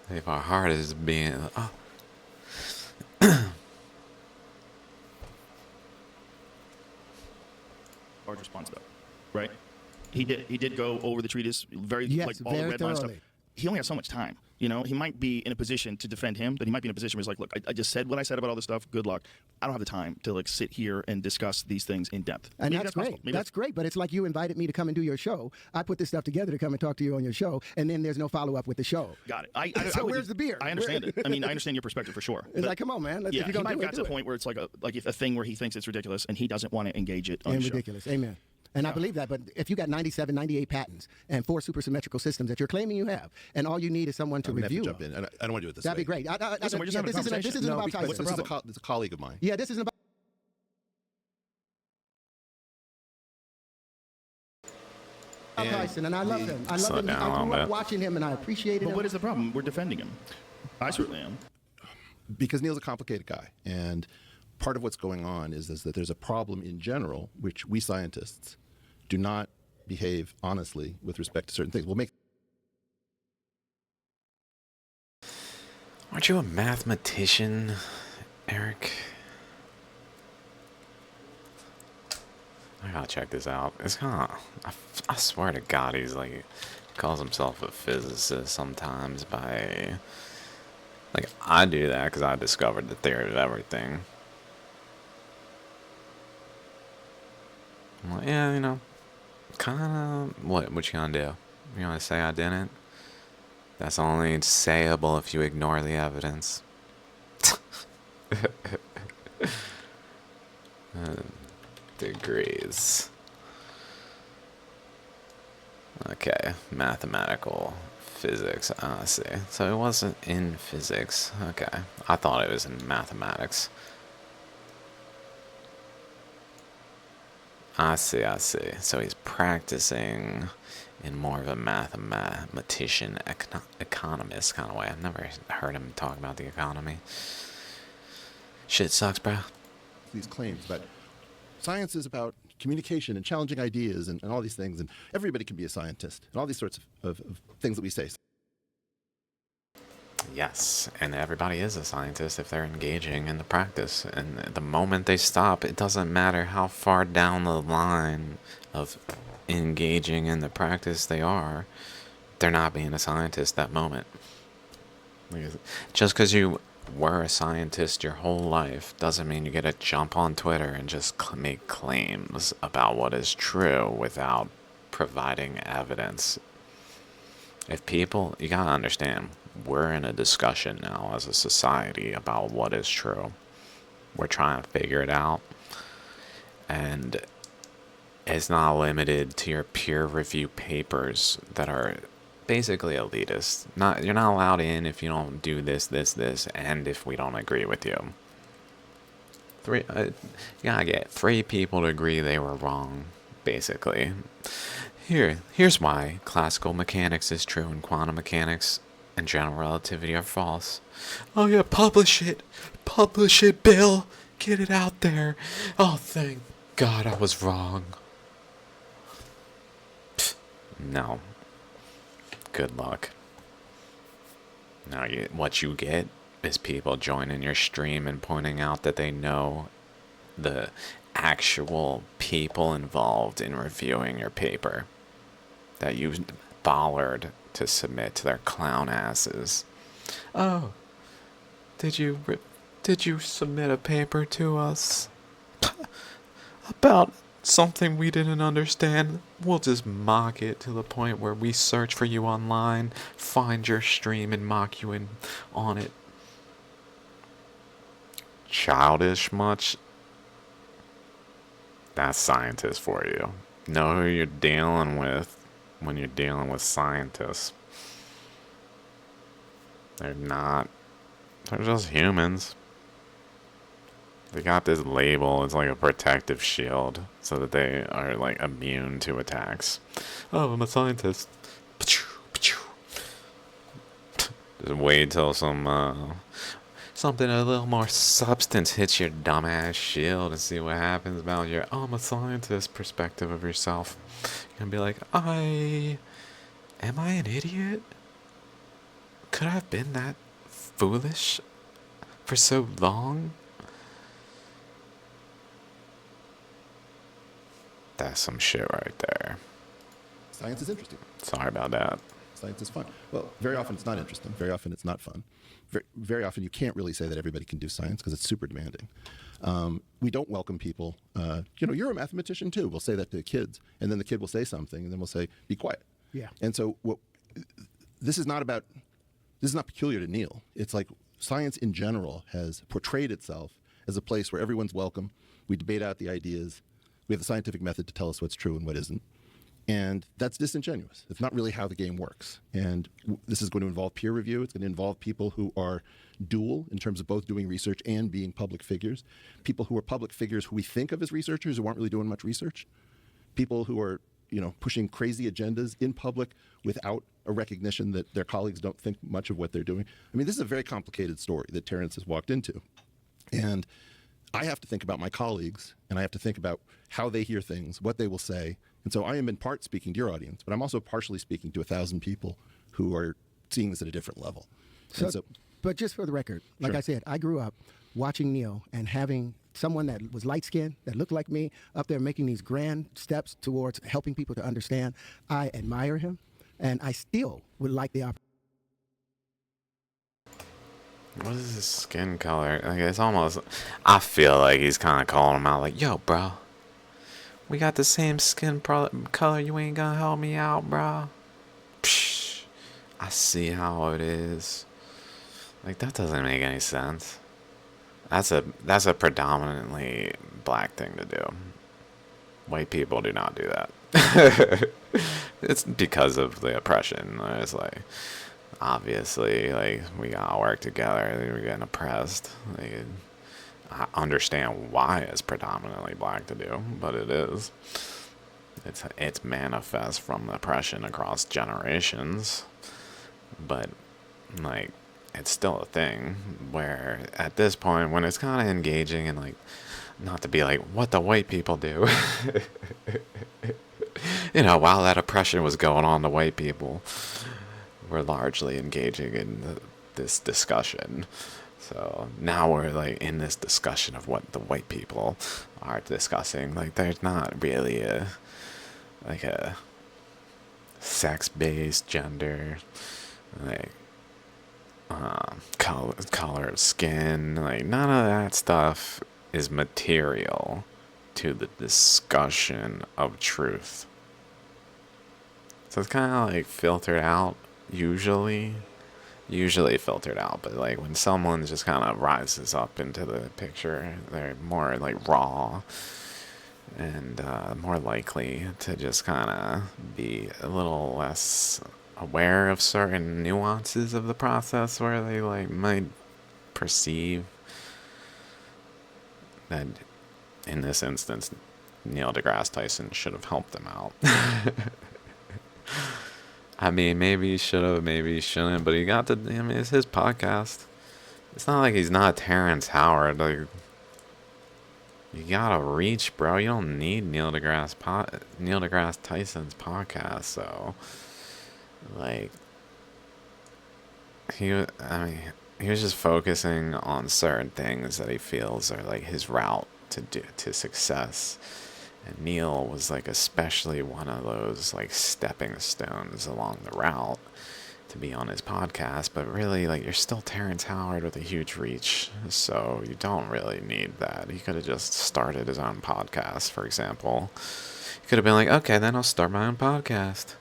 If our heart is being large response though, right? He did go over the treatise very all the very red line stuff. thoroughly. He only has so much time. He might be in a position to defend him, but he might be in a position where he's like, look, I just said what I said about all this stuff. Good luck. I don't have the time to sit here and discuss these things in depth. And Maybe that's possible. great. Maybe That's great. But it's like you invited me to come and do your show. I put this stuff together to come and talk to you on your show, and then there's no follow-up with the show. Got it. So where's the beer? I understand it. I mean, I understand your perspective for sure. It's like, come on, man. Yeah, if he you're might have gonna got to a point where it's like a thing where he thinks it's ridiculous and he doesn't want to engage it on the show. ridiculous. Amen. And I believe that, but if you got 97, 98 patents and 4 supersymmetrical systems that you're claiming you have, and all you need is someone to I'm gonna have review to jump them, in. I don't want to do it this that'd way. be great. Listen, we're just having a conversation. This isn't about Tyson. What's the problem? This is a colleague of mine. Yeah, this isn't about Tyson, and I love him. I Slow love him. down a I little grew up bit. watching him, and I appreciated But him. what is the problem? We're defending him. I certainly am. Because Neil's a complicated guy, and part of what's going on is that there's a problem in general, which we scientists do not behave honestly with respect to certain things. Aren't you a mathematician, Eric? I gotta check this out. It's kind of, I swear to God, he's calls himself a physicist sometimes by, I do that because I discovered the theory of everything. I'm like, yeah, kind of, what you gonna do? You gonna say I didn't? That's only sayable if you ignore the evidence. Degrees. Okay, mathematical physics. I see. So it wasn't in physics. Okay, I thought it was in mathematics. I see. So he's practicing in more of a mathematician, economist kind of way. I've never heard him talk about the economy. Shit sucks, bro. These claims, but science is about communication and challenging ideas and all these things, and everybody can be a scientist, and all these sorts of things that we say. Yes, and everybody is a scientist if they're engaging in the practice. And the moment they stop, it doesn't matter how far down the line of engaging in the practice they are, they're not being a scientist that moment. Just because you were a scientist your whole life doesn't mean you get to jump on Twitter and just make claims about what is true without providing evidence. If people, you gotta understand, we're in a discussion now as a society about what is true. We're trying to figure it out. And it's not limited to your peer review papers that are basically elitist. You're not allowed in if you don't do this, and if we don't agree with you. You gotta get 3 people to agree they were wrong, basically. Here's why classical mechanics is true and quantum mechanics and general relativity are false. Oh yeah, publish it, Bill, get it out there. Oh, thank God I was wrong. No. Good luck. Now, what you get is people joining your stream and pointing out that they know the actual people involved in reviewing your paper that you bothered to submit to their clown asses. Oh, did you submit a paper to us about something we didn't understand? We'll just mock it to the point where we search for you online, find your stream, and mock you on it. Childish much? That's scientists for you. Know who you're dealing with when you're dealing with scientists. They're just humans. They got this label, it's like a protective shield, so that they are like immune to attacks. Oh, I'm a scientist. Just wait till something a little more substance hits your dumbass shield and see what happens about your I'm a scientist perspective of yourself. You're gonna be like, am I an idiot? Could I have been that foolish for so long? That's some shit right there. Science is interesting. Sorry about that. Science is fun. Well, very often it's not interesting. Very often it's not fun. Very often you can't really say that everybody can do science because it's super demanding. We don't welcome people. You're a mathematician too. We'll say that to kids, and then the kid will say something, and then we'll say, "Be quiet." Yeah. And so this is not peculiar to Neil. It's like science in general has portrayed itself as a place where everyone's welcome. We debate out the ideas. We have the scientific method to tell us what's true and what isn't. And that's disingenuous. It's not really how the game works. And this is going to involve peer review. It's going to involve people who are dual in terms of both doing research and being public figures. People who are public figures who we think of as researchers who aren't really doing much research. People who are, pushing crazy agendas in public without a recognition that their colleagues don't think much of what they're doing. I mean, this is a very complicated story that Terrence has walked into. And I have to think about my colleagues, and I have to think about how they hear things, what they will say. And so I am in part speaking to your audience, but I'm also partially speaking to 1,000 people who are seeing this at a different level. But just for the record, like Sure. I said, I grew up watching Neil and having someone that was light-skinned, that looked like me, up there making these grand steps towards helping people to understand. I admire him, and I still would like the opportunity. What is his skin color? Like, it's almost, I feel like he's kind of calling him out like, yo, bro, we got the same skin color. You ain't gonna help me out, bro. Psh, I see how it is. Like, that doesn't make any sense. That's a predominantly black thing to do. White people do not do that. It's because of the oppression. It's like, obviously, like, we gotta work together. We're getting oppressed. Like, I understand why it's predominantly black to do, but it is. It's manifest from the oppression across generations. But, like, it's still a thing where at this point, when it's kind of engaging and, like, not to be like, what the white people do. While that oppression was going on, the white people were largely engaging in this discussion. So now we're like in this discussion of what the white people are discussing. Like, there's not really a sex-based gender, like color of skin. Like, none of that stuff is material to the discussion of truth. So it's kind of like filtered out, usually filtered out, but like when someone just kind of rises up into the picture, they're more like raw and more likely to just kind of be a little less aware of certain nuances of the process where they like might perceive that in this instance Neil deGrasse Tyson should have helped them out. I mean, maybe he should have, maybe he shouldn't, but he got to, I mean, it's his podcast. It's not like he's not Terrence Howard. Like, you gotta reach, bro. You don't need Neil deGrasse Tyson's podcast. So, like, I mean, he was just focusing on certain things that he feels are like his route to success. And Neil was like especially one of those like stepping stones along the route to be on his podcast. But really, like, you're still Terrence Howard with a huge reach, so you don't really need that. He could have just started his own podcast, for example. He could have been like, okay, then I'll start my own podcast.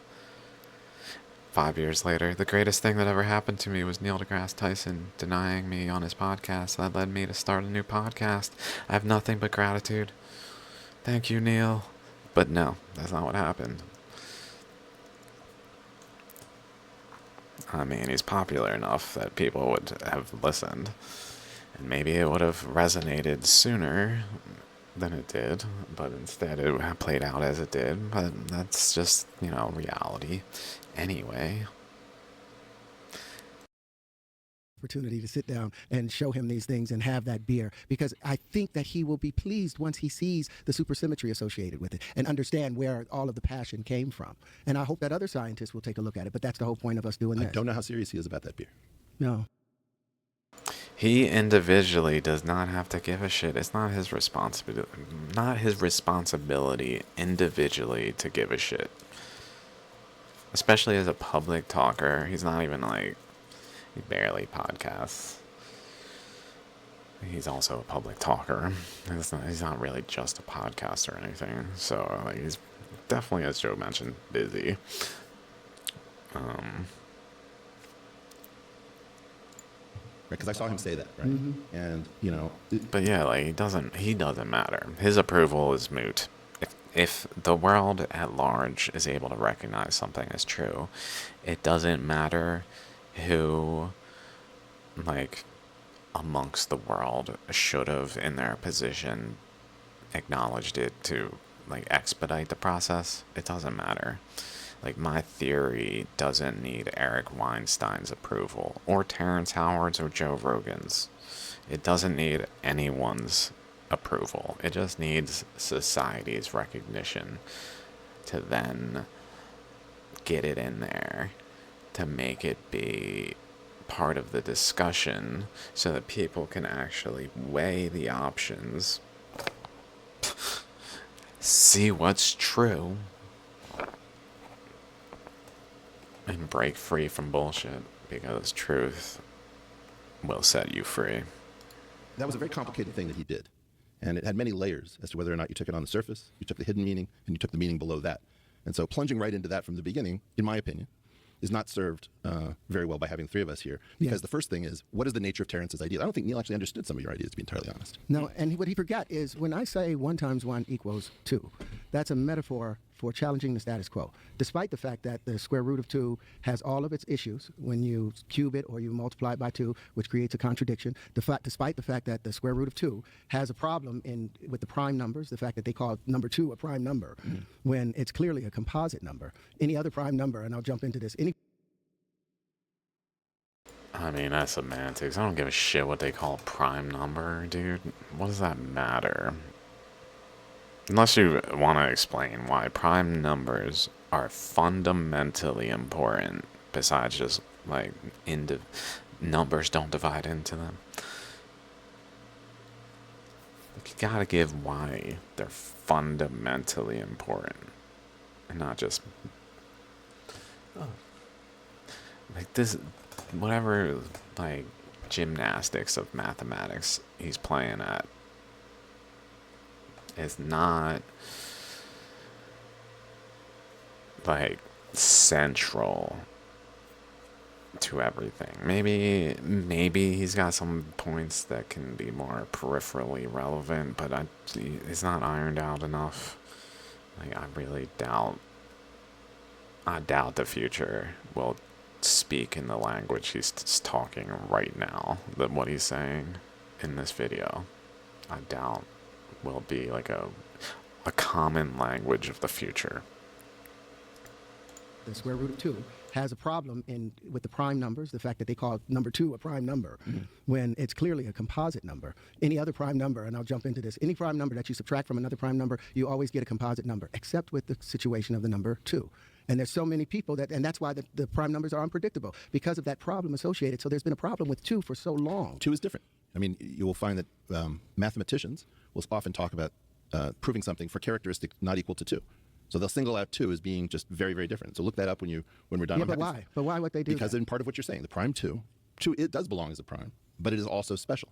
5 years later, the greatest thing that ever happened to me was Neil deGrasse Tyson denying me on his podcast. That led me to start a new podcast. I have nothing but gratitude. Thank you, Neil. But no, that's not what happened. I mean, he's popular enough that people would have listened. And maybe it would have resonated sooner than it did. But instead it played out as it did. But that's just, reality. Anyway. Opportunity to sit down and show him these things and have that beer, because I think that he will be pleased once he sees the supersymmetry associated with it and understand where all of the passion came from. And I hope that other scientists will take a look at it, but that's the whole point of us doing this. I don't know how serious he is about that beer. No. He individually does not have to give a shit. It's not his responsibility individually to give a shit. Especially as a public talker. He's not even like, he barely podcasts. He's also a public talker. He's not really just a podcast or anything. So like, he's definitely, as Joe mentioned, busy. Because I saw him say that, right? Mm-hmm. And But yeah, like, he doesn't matter. His approval is moot. If the world at large is able to recognize something as true, it doesn't matter who, like, amongst the world should have, in their position, acknowledged it to, like, expedite the process. It doesn't matter. Like, my theory doesn't need Eric Weinstein's approval, or Terrence Howard's, or Joe Rogan's. It doesn't need anyone's approval. It just needs society's recognition to then get it in there, to make it be part of the discussion so that people can actually weigh the options, see what's true, and break free from bullshit, because truth will set you free. that was a very complicated thing that he did. And it had many layers as to whether or not you took it on the surface, you took the hidden meaning, and you took the meaning below that. And so plunging right into that from the beginning, in my opinion, is not served very well by having three of us here. Because the first thing is, what is the nature of Terrence's ideas? I don't think Neil actually understood some of your ideas, to be entirely honest. No, and what he forgot is when I say 1 × 1 = 2, that's a metaphor for challenging the status quo. Despite the fact that the square root of 2 has all of its issues when you cube it or you multiply it by 2, which creates a contradiction. Despite the fact that the square root of 2 has a problem with the prime numbers, the fact that they call number 2 a prime number when it's clearly a composite number. Any other prime number, and I'll jump into this, I mean, that's semantics. I don't give a shit what they call a prime number, dude. What does that matter? Unless you want to explain why prime numbers are fundamentally important, besides just, like, numbers don't divide into them. Like, you gotta give why they're fundamentally important, and not just... like, this... whatever, like, gymnastics of mathematics he's playing at is not, like, central to everything. Maybe he's got some points that can be more peripherally relevant, but it's not ironed out enough. Like, I really doubt the future will speak in the language he's talking right now, that what he's saying in this video, I doubt will be like a common language of the future. The square root of 2 has a problem with the prime numbers, the fact that they call number 2 a prime number, when it's clearly a composite number. Any other prime number, and I'll jump into this, any prime number that you subtract from another prime number, you always get a composite number, except with the situation of the number 2. And there's so many people and that's why the prime numbers are unpredictable, because of that problem associated. So there's been a problem with 2 for so long. 2 is different. I mean, you will find that mathematicians will often talk about proving something for characteristic not equal to 2. So they'll single out 2 as being just very, very different. So look that up when we're done. Yeah, but why? But why would they do because that? in part of what you're saying, the prime 2, it does belong as a prime, but it is also special.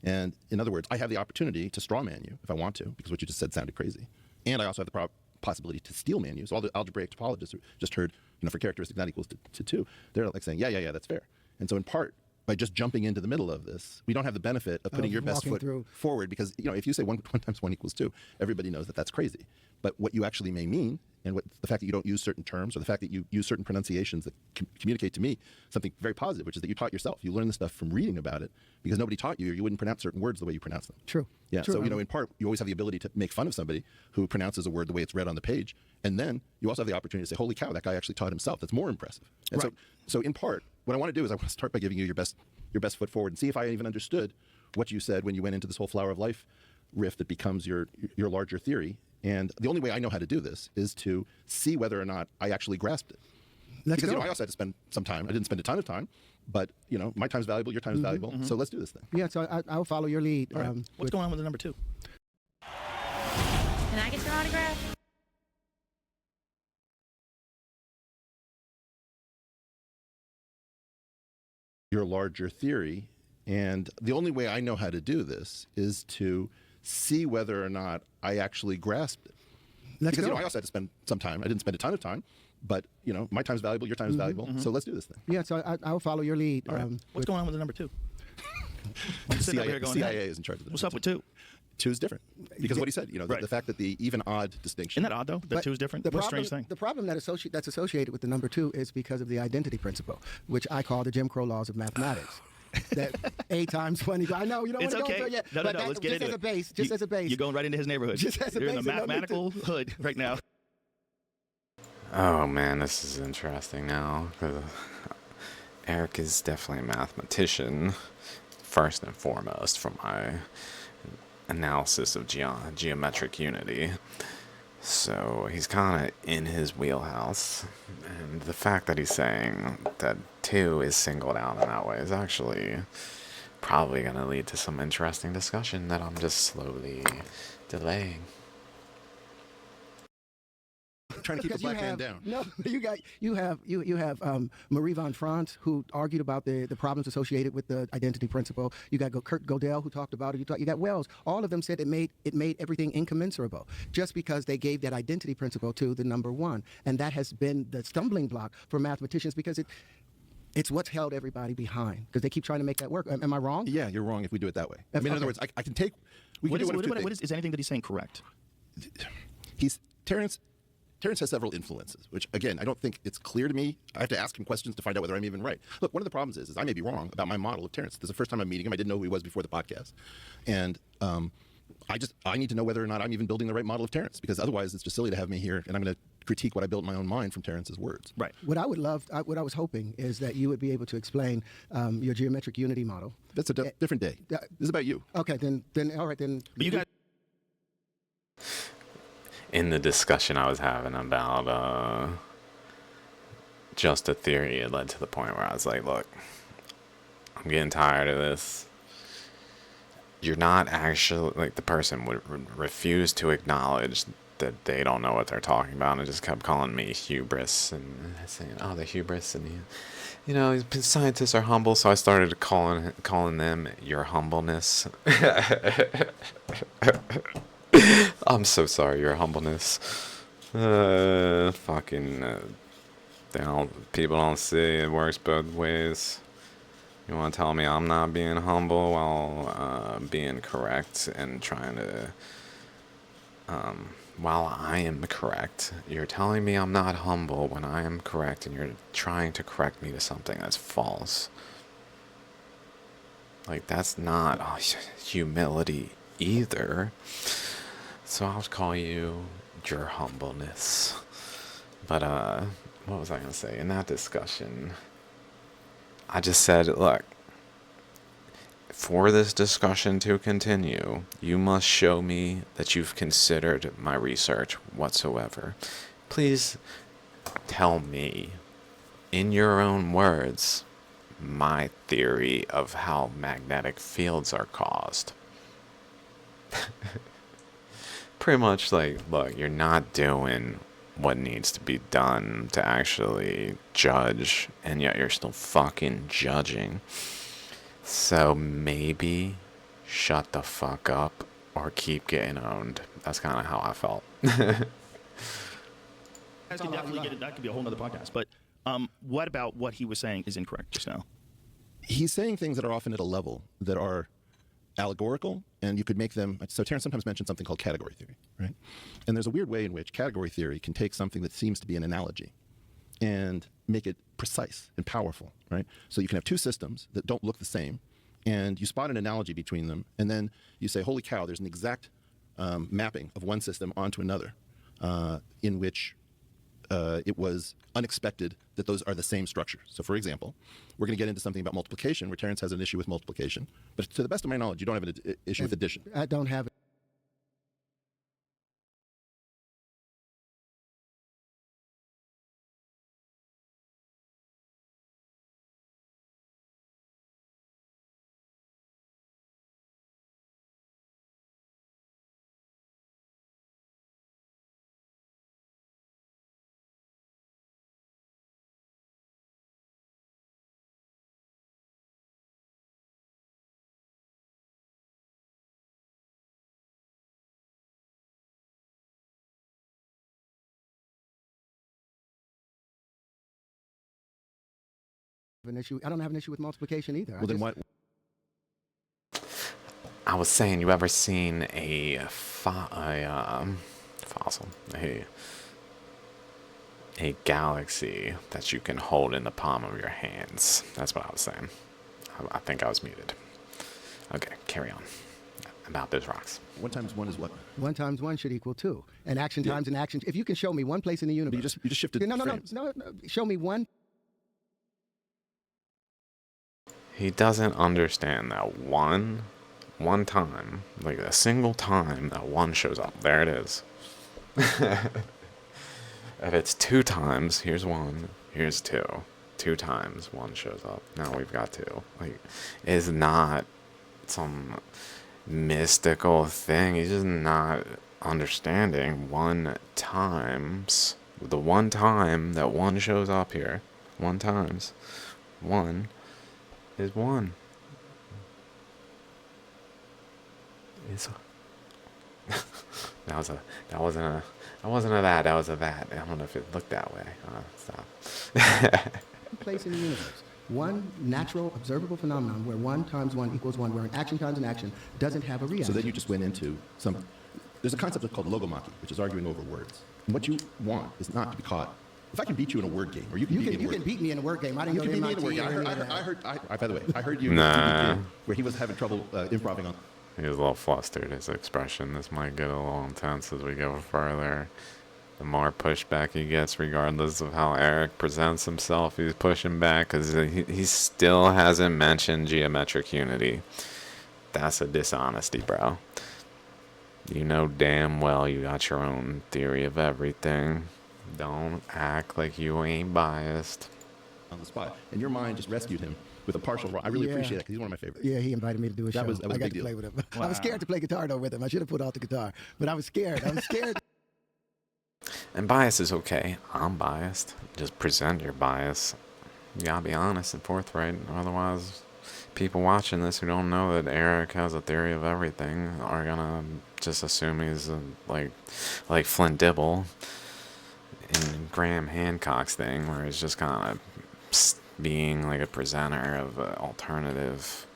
And in other words, I have the opportunity to strawman you if I want to, because what you just said sounded crazy. And I also have the possibility to steelman you. So all the algebraic topologists just heard, for characteristic not equals to 2, they're like saying, yeah, that's fair. And so in part, by just jumping into the middle of this, we don't have the benefit of putting your best foot forward, because if you say 1 times 1 equals 2, everybody knows that that's crazy. But what you actually may mean, and the fact that you don't use certain terms, or the fact that you use certain pronunciations that communicate to me something very positive, which is that you taught yourself. You learned this stuff from reading about it, because nobody taught you, or you wouldn't pronounce certain words the way you pronounce them. True. Yeah. True. So in part, you always have the ability to make fun of somebody who pronounces a word the way it's read on the page, and then you also have the opportunity to say, "Holy cow, that guy actually taught himself." That's more impressive. And right. so in part, what I want to do is I want to start by giving you your best foot forward, and see if I even understood what you said when you went into this whole flower of life riff that becomes your larger theory. And the only way I know how to do this is to see whether or not I actually grasped it. Let's go. I also had to spend some time. I didn't spend a ton of time, but my time's valuable, your time's valuable. So let's do this thing. Yeah, so I'll follow your lead. All right. What's going on with the number 2? Can I get your autograph? Your larger theory. And the only way I know how to do this is to see whether or not I actually grasped it. Let's because go. I also had to spend some time. I didn't spend a ton of time, but my time's valuable, your time's valuable. So let's do this thing. Yeah, so I'll follow your lead. All right. What's going on with the number 2? CIA is in charge of this. What's up with 2? 2 is different because of what he said. Right. The fact that the even-odd distinction. Isn't that odd, though? That 2 is different? What a strange thing. The problem that's associated with the number 2 is because of the identity principle, which I call the Jim Crow laws of mathematics. That A times 1 equals. I know you don't want to go into it yet. No, let's get into it. Just as a base. You're going right into his neighborhood. Just as a You're in the base, mathematical hood right now. Oh man, this is interesting now, because Eric is definitely a mathematician, first and foremost, from my analysis of geometric unity. So he's kind of in his wheelhouse, and the fact that he's saying that 2 is singled out in that way is actually probably going to lead to some interesting discussion that I'm just slowly delaying. Trying to keep the black man down. No, you have Marie von Franz, who argued about the problems associated with the identity principle. You got Kurt Gödel, who talked about it. You got Wells. All of them said it made everything incommensurable just because they gave that identity principle to the number 1, and that has been the stumbling block for mathematicians because it's what's held everybody behind because they keep trying to make that work. Am I wrong? Yeah, you're wrong if we do it that way. I mean, in other words, I can take. Is anything that he's saying correct? Terrence has several influences, which, again, I don't think it's clear to me. I have to ask him questions to find out whether I'm even right. Look, one of the problems is I may be wrong about my model of Terrence. This is the first time I'm meeting him. I didn't know who he was before the podcast. And I need to know whether or not I'm even building the right model of Terrence, because otherwise it's just silly to have me here, and I'm going to critique what I built in my own mind from Terrence's words. Right. What I was hoping is that you would be able to explain your geometric unity model. That's a different day. This is about you. Okay, then all right, then. But you got. In the discussion I was having about just a theory, it led to the point where I was like, look, I'm getting tired of this. You're not actually, like, the person would refuse to acknowledge that they don't know what they're talking about, and just kept calling me hubris and saying, oh, the hubris, and scientists are humble, so I started calling them your humbleness. I'm so sorry, your humbleness. People don't see it works both ways. You want to tell me I'm not being humble while being correct and trying to, while I am correct. You're telling me I'm not humble when I am correct, and you're trying to correct me to something that's false. Like, that's not humility either. So I'll call you your humbleness. But, what was I going to say? In that discussion, I just said, look, for this discussion to continue, you must show me that you've considered my research whatsoever. Please tell me, in your own words, my theory of how magnetic fields are caused. Pretty much like, look, you're not doing what needs to be done to actually judge, and yet you're still fucking judging. So maybe shut the fuck up or keep getting owned. That's kind of how I felt. Guys can definitely get it. That could be a whole nother podcast. But what about what he was saying is incorrect just now? He's saying things that are often at a level that are allegorical, and you could make them. So Terrence sometimes mentions something called category theory, right? And there's a weird way in which category theory can take something that seems to be an analogy and make it precise and powerful, right? So you can have two systems that don't look the same, and you spot an analogy between them, and then you say, holy cow, there's an exact mapping of one system onto another, in which it was unexpected that those are the same structure. So for example, we're going to get into something about multiplication, where Terrence has an issue with multiplication, but to the best of my knowledge, you don't have an issue with addition. I don't have it. An issue. I don't have an issue with multiplication either. Well, then what? I was saying, you ever seen a fossil, a galaxy that you can hold in the palm of your hands? That's what I was saying. I think I was muted. Okay, carry on. About those rocks. 1 times 1 is what? 1 times 1 should equal 2. And action times an action. If you can show me one place in the universe. But you just shifted frames. No. Show me one. He doesn't understand that one time, like a single time that 1 shows up. There it is. If it's 2 times, here's 1, here's 2. 2 times 1 shows up. Now we've got 2. Like, it's not some mystical thing. He's just not understanding 1 times. The 1 time that 1 shows up here, 1 times 1 is 1. It's that wasn't a that. That was a that. I don't know if it looked that way. Stop. Place in the universe. One natural observable phenomenon where 1 times 1 equals 1, where an action times an action doesn't have a reaction. So then you just went into some. There's a concept called logomachy, which is arguing over words. And what you want is not to be caught. If I can beat you in a word game, or you can beat me in a word game. You can beat me in a word game. I didn't go to MIT. By the way, I heard you in a game where he was having trouble improvising on. He was a little flustered, his expression. This might get a little intense as we go further. The more pushback he gets, regardless of how Eric presents himself, he's pushing back because he still hasn't mentioned geometric unity. That's a dishonesty, bro. You know damn well you got your own theory of everything. Don't act like you ain't biased. On the spot. And your mind just rescued him with a partial rock. I really appreciate that because he's one of my favorites. Yeah, he invited me to do a show. That was I a got big to deal. play with him. Wow. I was scared to play guitar though with him. I should have put out the guitar, but I was scared. And bias is okay. I'm biased. Just present your bias. You gotta be honest and forthright. Otherwise, people watching this who don't know that Eric has a theory of everything are gonna just assume he's like Flint Dibble. in Graham Hancock's thing, where he's just kind of being like a presenter of an alternative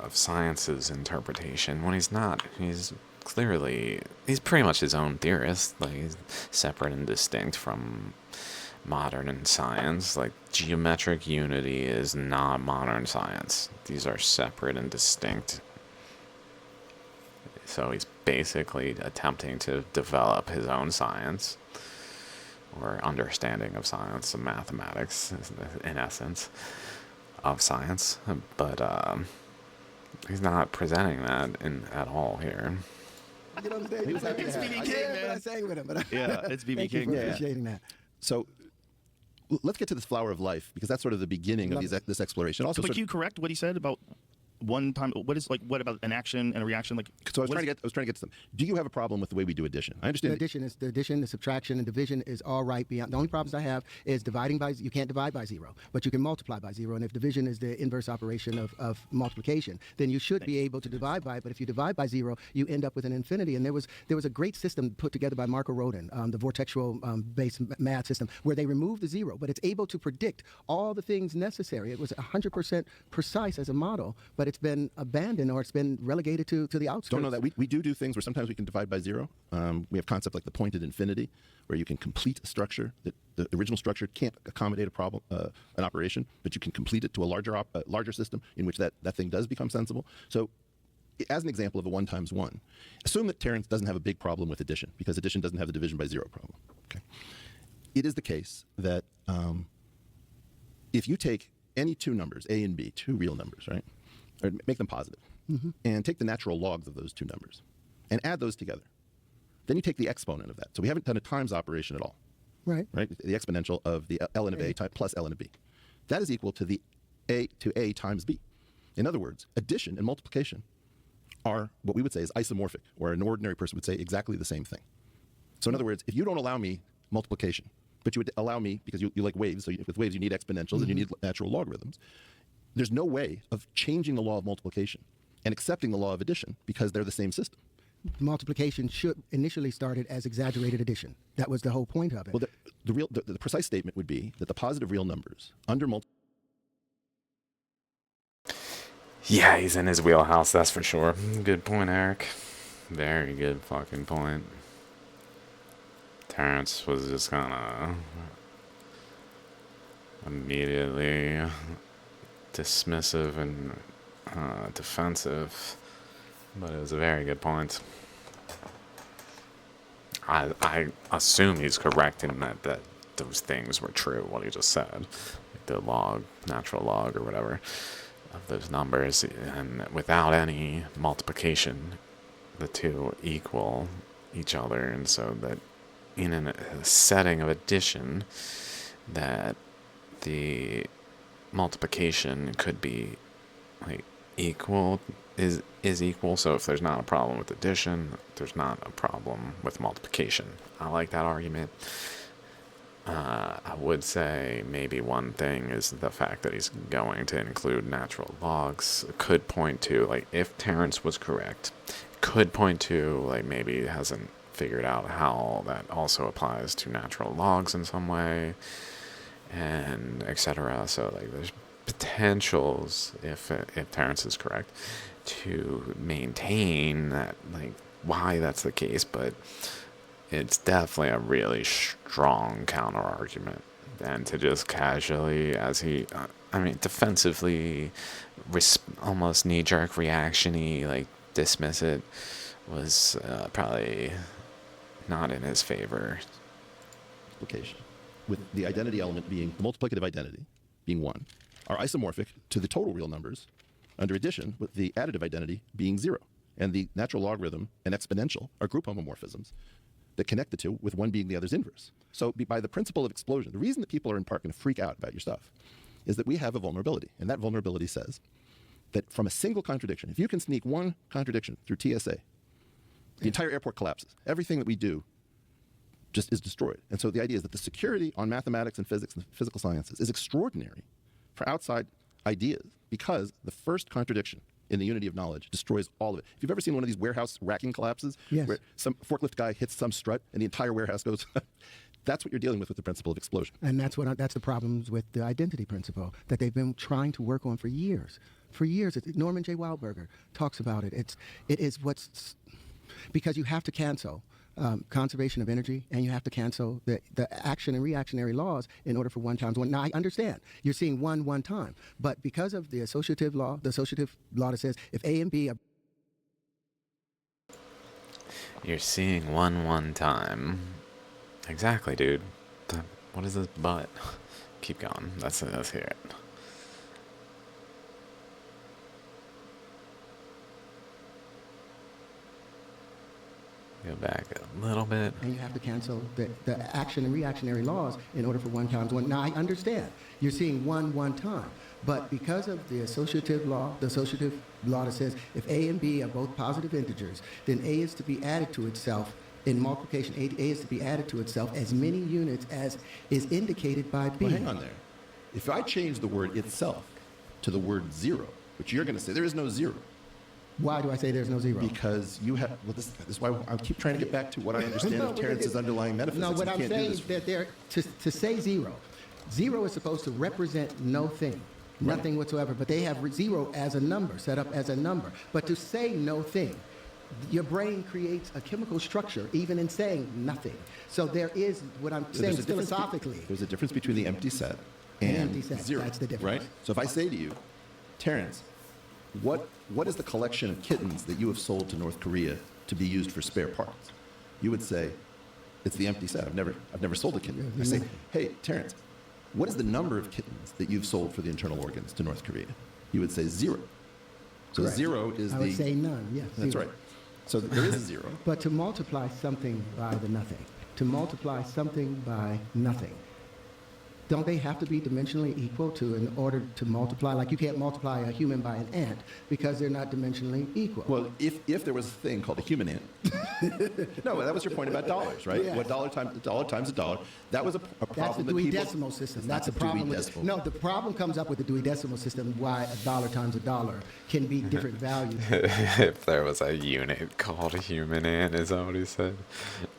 of science's interpretation, when he's not. He's pretty much his own theorist. Like, he's separate and distinct from modern science. Like, geometric unity is not modern science. These are separate and distinct. So he's basically attempting to develop his own science, or understanding of science, of mathematics, in essence, of science. But he's not presenting that at all here. Get on stage. He was happy to have BB you. King, What I man. sang with him, but Yeah, it's BB thank you King. for Yeah. appreciating that. So let's get to this flower of life, because that's sort of the beginning of Love it. this exploration. Also, But sort can you correct what he said about one time? What about an action and a reaction? Like, so I was trying to get to them. Do you have a problem with the way we do addition? I understand. The addition, the subtraction, and division is all right. Beyond the only problems I have is dividing by. You can't divide by 0, but you can multiply by 0. And if division is the inverse operation of multiplication, then you should be able to divide by it. But if you divide by 0, you end up with an infinity. And there was a great system put together by Marco Rodin, the vortexual based math system, where they removed the 0, but it's able to predict all the things necessary. It was 100% precise as a model, but it's been abandoned, or it's been relegated to the outskirts. Don't know that we do things where sometimes we can divide by 0. We have concepts like the pointed infinity, where you can complete a structure that the original structure can't accommodate a problem, an operation, but you can complete it to a larger system in which that thing does become sensible. So, as an example of a 1 times 1, assume that Terrence doesn't have a big problem with addition, because addition doesn't have the division by 0 problem. Okay, it is the case that if you take any two numbers, A and B, two real numbers, right? Or make them positive, and take the natural logs of those two numbers, and add those together. Then you take the exponent of that. So we haven't done a times operation at all, Right. right? The exponential of the ln of A plus ln of B. That is equal to the A times B. In other words, addition and multiplication are what we would say is isomorphic, or an ordinary person would say exactly the same thing. So in other words, if you don't allow me multiplication, but you would allow me, because you like waves, so with waves you need exponentials and you need natural logarithms, there's no way of changing the law of multiplication and accepting the law of addition, because they're the same system. Multiplication should initially started as exaggerated addition. That was the whole point of it. Well, the precise statement would be that the positive real numbers under Yeah, he's in his wheelhouse, that's for sure. Good point, Eric. Very good fucking point. Terrence was just kind of immediately dismissive and defensive, but it was a very good point. I assume he's correct in that those things were true, what he just said. Like the log, natural log or whatever, of those numbers, and without any multiplication, the two equal each other, and so that in a setting of addition, that the multiplication could be like equal, is equal. So if there's not a problem with addition, there's not a problem with multiplication. I like that argument. I would say maybe one thing is the fact that he's going to include natural logs could point to, like, if Terrence was correct, could point to, like, maybe he hasn't figured out how that also applies to natural logs in some way, and etc. So, like, there's potentials, if Terrence is correct, to maintain that, like, why that's the case, but it's definitely a really strong counter argument. And to just casually, as he, defensively, almost knee-jerk reaction-y, like, dismiss it, was probably not in his favor. multiplication, with the identity element being the multiplicative identity being 1, are isomorphic to the total real numbers under addition, with the additive identity being 0. And the natural logarithm and exponential are group homomorphisms that connect the two, with one being the other's inverse. So by the principle of explosion, the reason that people are in part going to freak out about your stuff is that we have a vulnerability. And that vulnerability says that from a single contradiction, if you can sneak one contradiction through TSA, the entire airport collapses. Everything that we do just is destroyed. And so the idea is that the security on mathematics and physics and physical sciences is extraordinary for outside ideas, because the first contradiction in the unity of knowledge destroys all of it. If you've ever seen one of these warehouse racking collapses, Yes. where some forklift guy hits some strut and the entire warehouse goes, That's what you're dealing with the principle of explosion. And that's the problems with the identity principle that they've been trying to work on for years. For years, Norman J. Wildberger talks about it. It is because you have to cancel conservation of energy, and you have to cancel the action and reactionary laws in order for one times one. Now, I understand you're seeing one time, but because of the associative law that says if A and B are... You're seeing one time. Exactly, dude. What is this but? Keep going. Let's hear it. Go back a little bit. And you have to cancel the action and reactionary laws in order for one times one. Now, I understand you're seeing one time, but because of the associative law that says if A and B are both positive integers, then A is to be added to itself in multiplication. A is to be added to itself as many units as is indicated by B. Well, hang on there. If I change the word itself to the word zero, which you're going to say there is no zero. Why do I say there's no zero? Because you have, well, this is why I keep trying to get back to what I understand of Terrence's underlying metaphysics. No, what You I'm can't do saying this. is that to say zero is supposed to represent no thing, nothing whatsoever, but they have zero as a number, set up as a number. But to say no thing, your brain creates a chemical structure even in saying nothing. So there is, what I'm saying There's a difference philosophically. There's a difference between the empty set and empty set, zero. that's the difference. Right? So if I say to you, Terrence, what is the collection of kittens that you have sold to North Korea to be used for spare parts? You would say, it's the empty set. I've never sold a kitten. I say, hey, Terrence, what is the number of kittens that you've sold for the internal organs to North Korea? You would say zero. So Correct. zero is I would say none, yes. That's zero. right. So there is a zero. But to multiply something by the nothing, don't they have to be dimensionally equal in order to multiply? Like you can't multiply a human by an ant because they're not dimensionally equal. Well, if there was a thing called a human ant. No, that was your point about dollars, right? Yeah. What dollar times a dollar. That was a That's the problem that Dewey people... Decimal System. It's That's not the problem. Dewey Decimal. No, the problem comes up with the Dewey Decimal System, why a dollar times a dollar can be different values. If there was a unit called a human ant, is that what he said?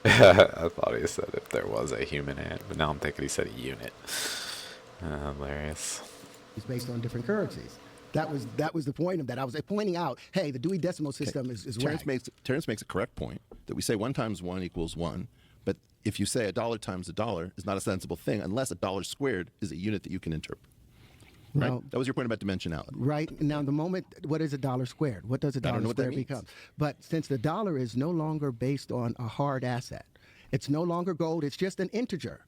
I thought he said if there was a human ant, but now I'm thinking he said a unit. Hilarious. It's based on different currencies. That was the point of that. I was pointing out, hey, the Dewey Decimal System is Terrence right. Terrence makes a correct point that we say 1 times 1 equals 1, but if you say a dollar times a dollar is not a sensible thing unless a dollar squared is a unit that you can interpret. Right? Well, That was your point about dimensionality. right now, the moment, what is a dollar squared? What does a I don't dollar know what that squared means. become? But since the dollar is no longer based on a hard asset, it's no longer gold. It's just an integer.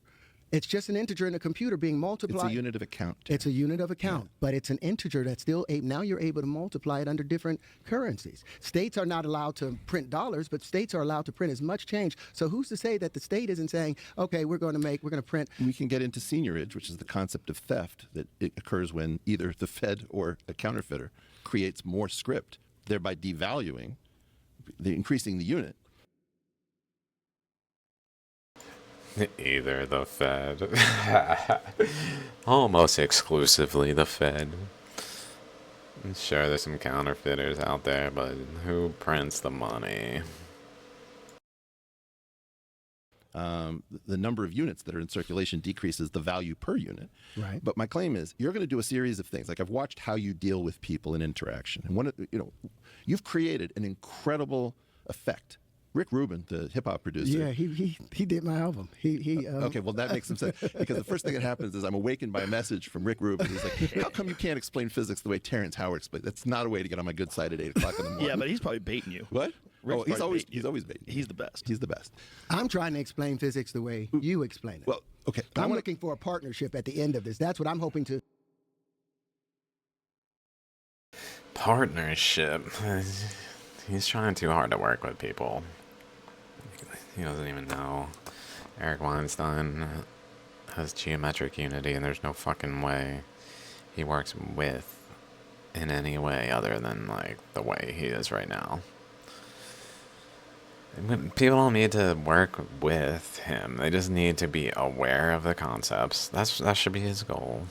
It's just an integer in a computer being multiplied. It's a unit of account. It's a unit of account, but it's an integer that's still now you're able to multiply it under different currencies. States are not allowed to print dollars, but states are allowed to print as much change. So who's to say that the state isn't saying, okay, we're going to print? We can get into seigniorage, which is the concept of theft that it occurs when either the Fed or a counterfeiter creates more script, thereby devaluing, increasing the unit. Either the Fed. Almost exclusively the Fed. Sure, there's some counterfeiters out there, but who prints the money? The number of units that are in circulation decreases the value per unit. Right. But my claim is you're going to do a series of things. Like I've watched how you deal with people in interaction. And you've created an incredible effect. Rick Rubin, the hip hop producer. Yeah, he did my album. Okay, well that makes some sense because the first thing that happens is I'm awakened by a message from Rick Rubin. He's like, "How come you can't explain physics the way Terrence Howard explains? That's not a way to get on my good side at 8 o'clock in the morning." Yeah, but he's probably baiting you. What? Rick's Oh, he's probably always baiting you. baiting. He's the best. He's the best. I'm trying to explain physics the way you explain it. Well, okay. I'm looking for a partnership at the end of this. That's what I'm hoping to. Partnership. He's trying too hard to work with people. He doesn't even know. Eric Weinstein has geometric unity, and there's no fucking way he works with in any way other than like the way he is right now. People don't need to work with him. They just need to be aware of the concepts. That should be his goal.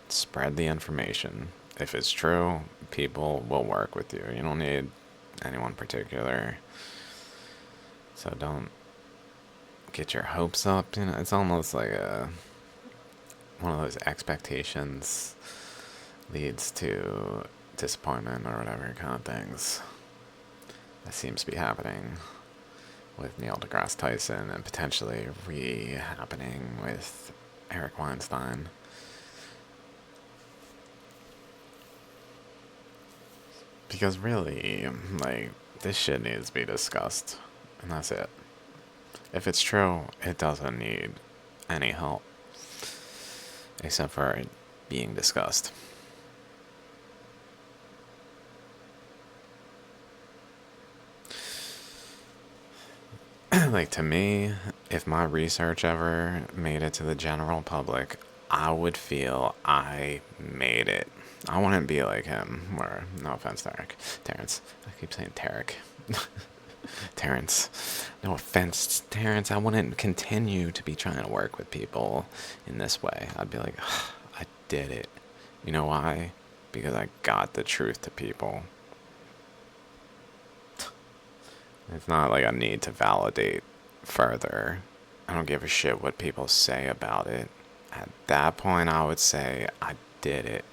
Spread the information. If it's true, people will work with you. You don't need anyone particular. So don't get your hopes up. You know, it's almost like one of those expectations leads to disappointment or whatever kind of things. That seems to be happening with Neil deGrasse Tyson and potentially re-happening with Eric Weinstein. Because really, like, this shit needs to be discussed, and that's it. If it's true, it doesn't need any help, except for it being discussed. Like, to me, if my research ever made it to the general public, I would feel I made it. I wouldn't be like him, or, no offense, Terrence. I keep saying Tarek. Terrence. No offense, Terrence. I wouldn't continue to be trying to work with people in this way. I'd be like, I did it. You know why? Because I got the truth to people. It's not like I need to validate further. I don't give a shit what people say about it. At that point, I would say I did it.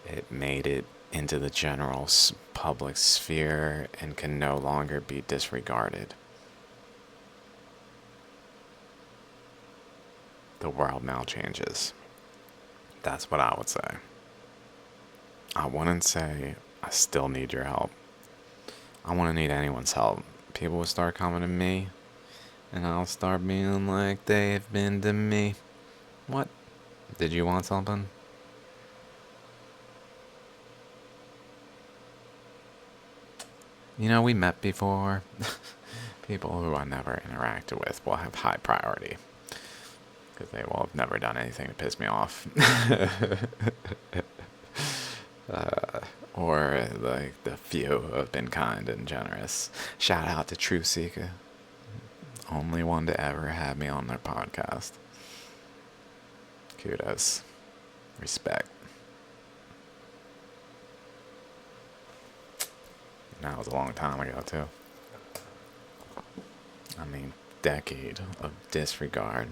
It made it into the general public sphere and can no longer be disregarded. The world now changes. That's what I would say. I wouldn't say I still need your help. I wouldn't need anyone's help. People will start coming to me, and I'll start being like they've been to me. What? Did you want something? You know, we met before. People who I never interacted with will have high priority, because they will have never done anything to piss me off. Or like the few who have been kind and generous. Shout out to True Seeker. Only one to ever have me on their podcast. Kudos. Respect. That was a long time ago, too. I mean, decade of disregard.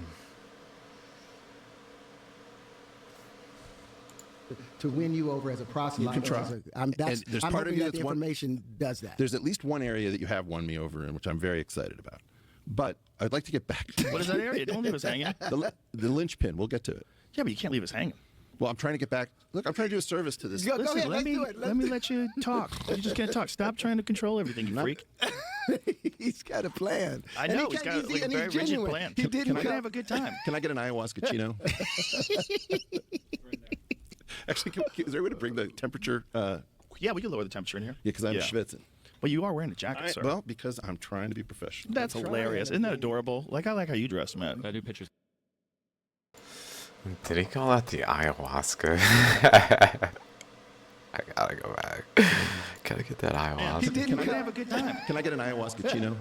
To win you over as a proselyte. You can try. I'm There's part hoping of you that that's the one- information does that. There's at least one area that you have won me over in, which I'm very excited about. But I'd like to get back to What is that area? Don't leave us hanging. the linchpin. We'll get to it. Yeah, but you can't leave us hanging. Well, I'm trying to get back. Look, I'm trying to do a service to this. Go Listen, ahead, let let's do it. let me let you talk. You just can't talk. Stop trying to control everything, you freak. He's got a plan. I And know, he he's can't- got like a and very he's rigid genuine. plan. He didn't We're come- gonna have a good time. Can I get an ayahuasca chino? Actually, is there a way to bring the temperature? Yeah, we can lower the temperature in here. Yeah, because I'm schwitzing. Well, you are wearing a jacket, sir. Well, because I'm trying to be professional. That's hilarious. Isn't that adorable? Like, I like how you dress, man. I do pictures. Did he call that the ayahuasca? I gotta go back. Gotta get that He ayahuasca. didn't. We're gonna have a good time. Can I get an ayahuasca chino?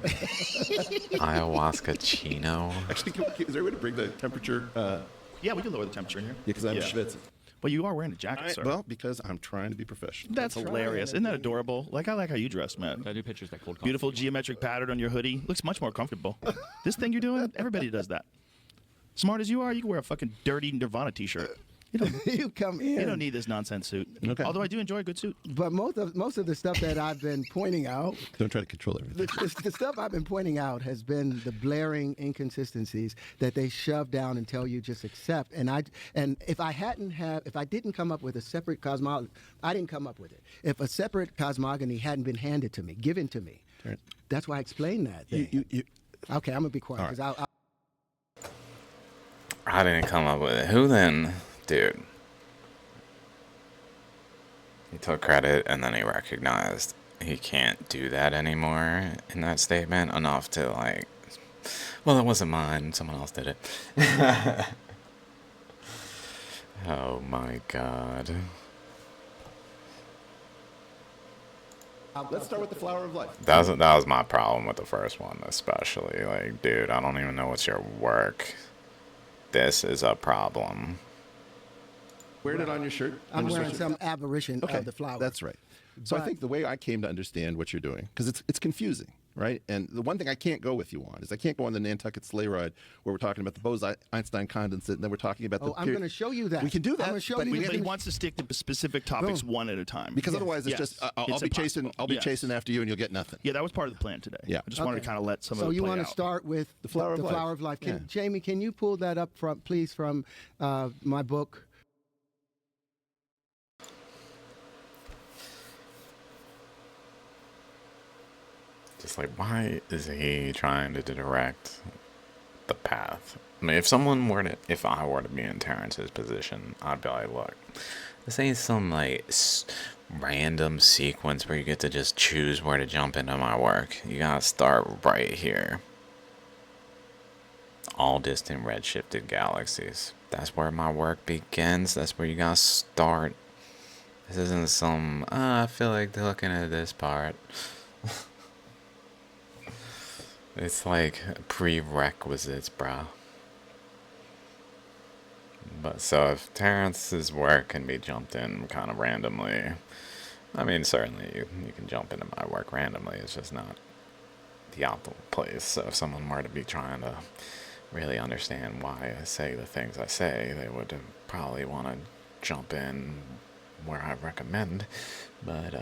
Ayahuasca chino. Actually, is there a way to bring the temperature? Yeah, we can lower the temperature in here. Yeah, because I'm schwitzing. Well, you are wearing a jacket, sir. Well, because I'm trying to be professional. That's hilarious. Isn't that adorable? Like, I like how you dress, man. I do pictures that cold. Beautiful geometric pattern on your hoodie. Looks much more comfortable. This thing you're doing, everybody does that. Smart as you are, you can wear a fucking dirty Nirvana t-shirt. You come in. You don't need this nonsense suit. Okay. Although I do enjoy a good suit. But most of the stuff that I've been pointing out, Don't try to control everything. the stuff I've been pointing out has been the blaring inconsistencies that they shove down and tell you just accept. And if I didn't come up with a separate cosmology, I didn't come up with it. If a separate cosmogony hadn't been handed to me, given to me, Terrence. that's why I explained that. Thing. Okay, I'm gonna be quiet because All I didn't come up with it. Who then? Dude. He took credit and then he recognized he can't do that anymore in that statement enough to like, well, it wasn't mine. Someone else did it. Oh my God. Let's start with the flower of life. That was my problem with the first one, especially. Like, dude, I don't even know what's your work. This is a problem. Wear it on your shirt. I'm on your wearing sweatshirt. some aberration of the flower. That's right. So I But- think the way I came to understand what you're doing, because it's confusing. right? And the one thing I can't go with you on is I can't go on the Nantucket sleigh ride where we're talking about the Bose-Einstein condensate, and then we're talking about the. Oh, I'm going to show you that. We can do that. I'm going to show but you. But he wants to stick to specific topics one at a time. because otherwise it's just I'll be chasing after you and you'll get nothing. Yeah, that was part of the plan today. Yeah. I just wanted to kind of let some of So it you play want out. to start with The Flower of Life. Can, Yeah. Jamie, can you pull that up from, please, from my book? Just like, why is he trying to direct the path? I mean, if I were to be in Terrence's position, I'd be like, look, this ain't some like random sequence where you get to just choose where to jump into my work. You gotta start right here. All distant redshifted galaxies. That's where my work begins. That's where you gotta start. This isn't some, I feel like looking at this part. It's like prerequisites, bro. But so if Terrence's work can be jumped in kind of randomly, I mean, certainly you can jump into my work randomly. It's just not the optimal place. So if someone were to be trying to really understand why I say the things I say, they would probably want to jump in where I recommend. But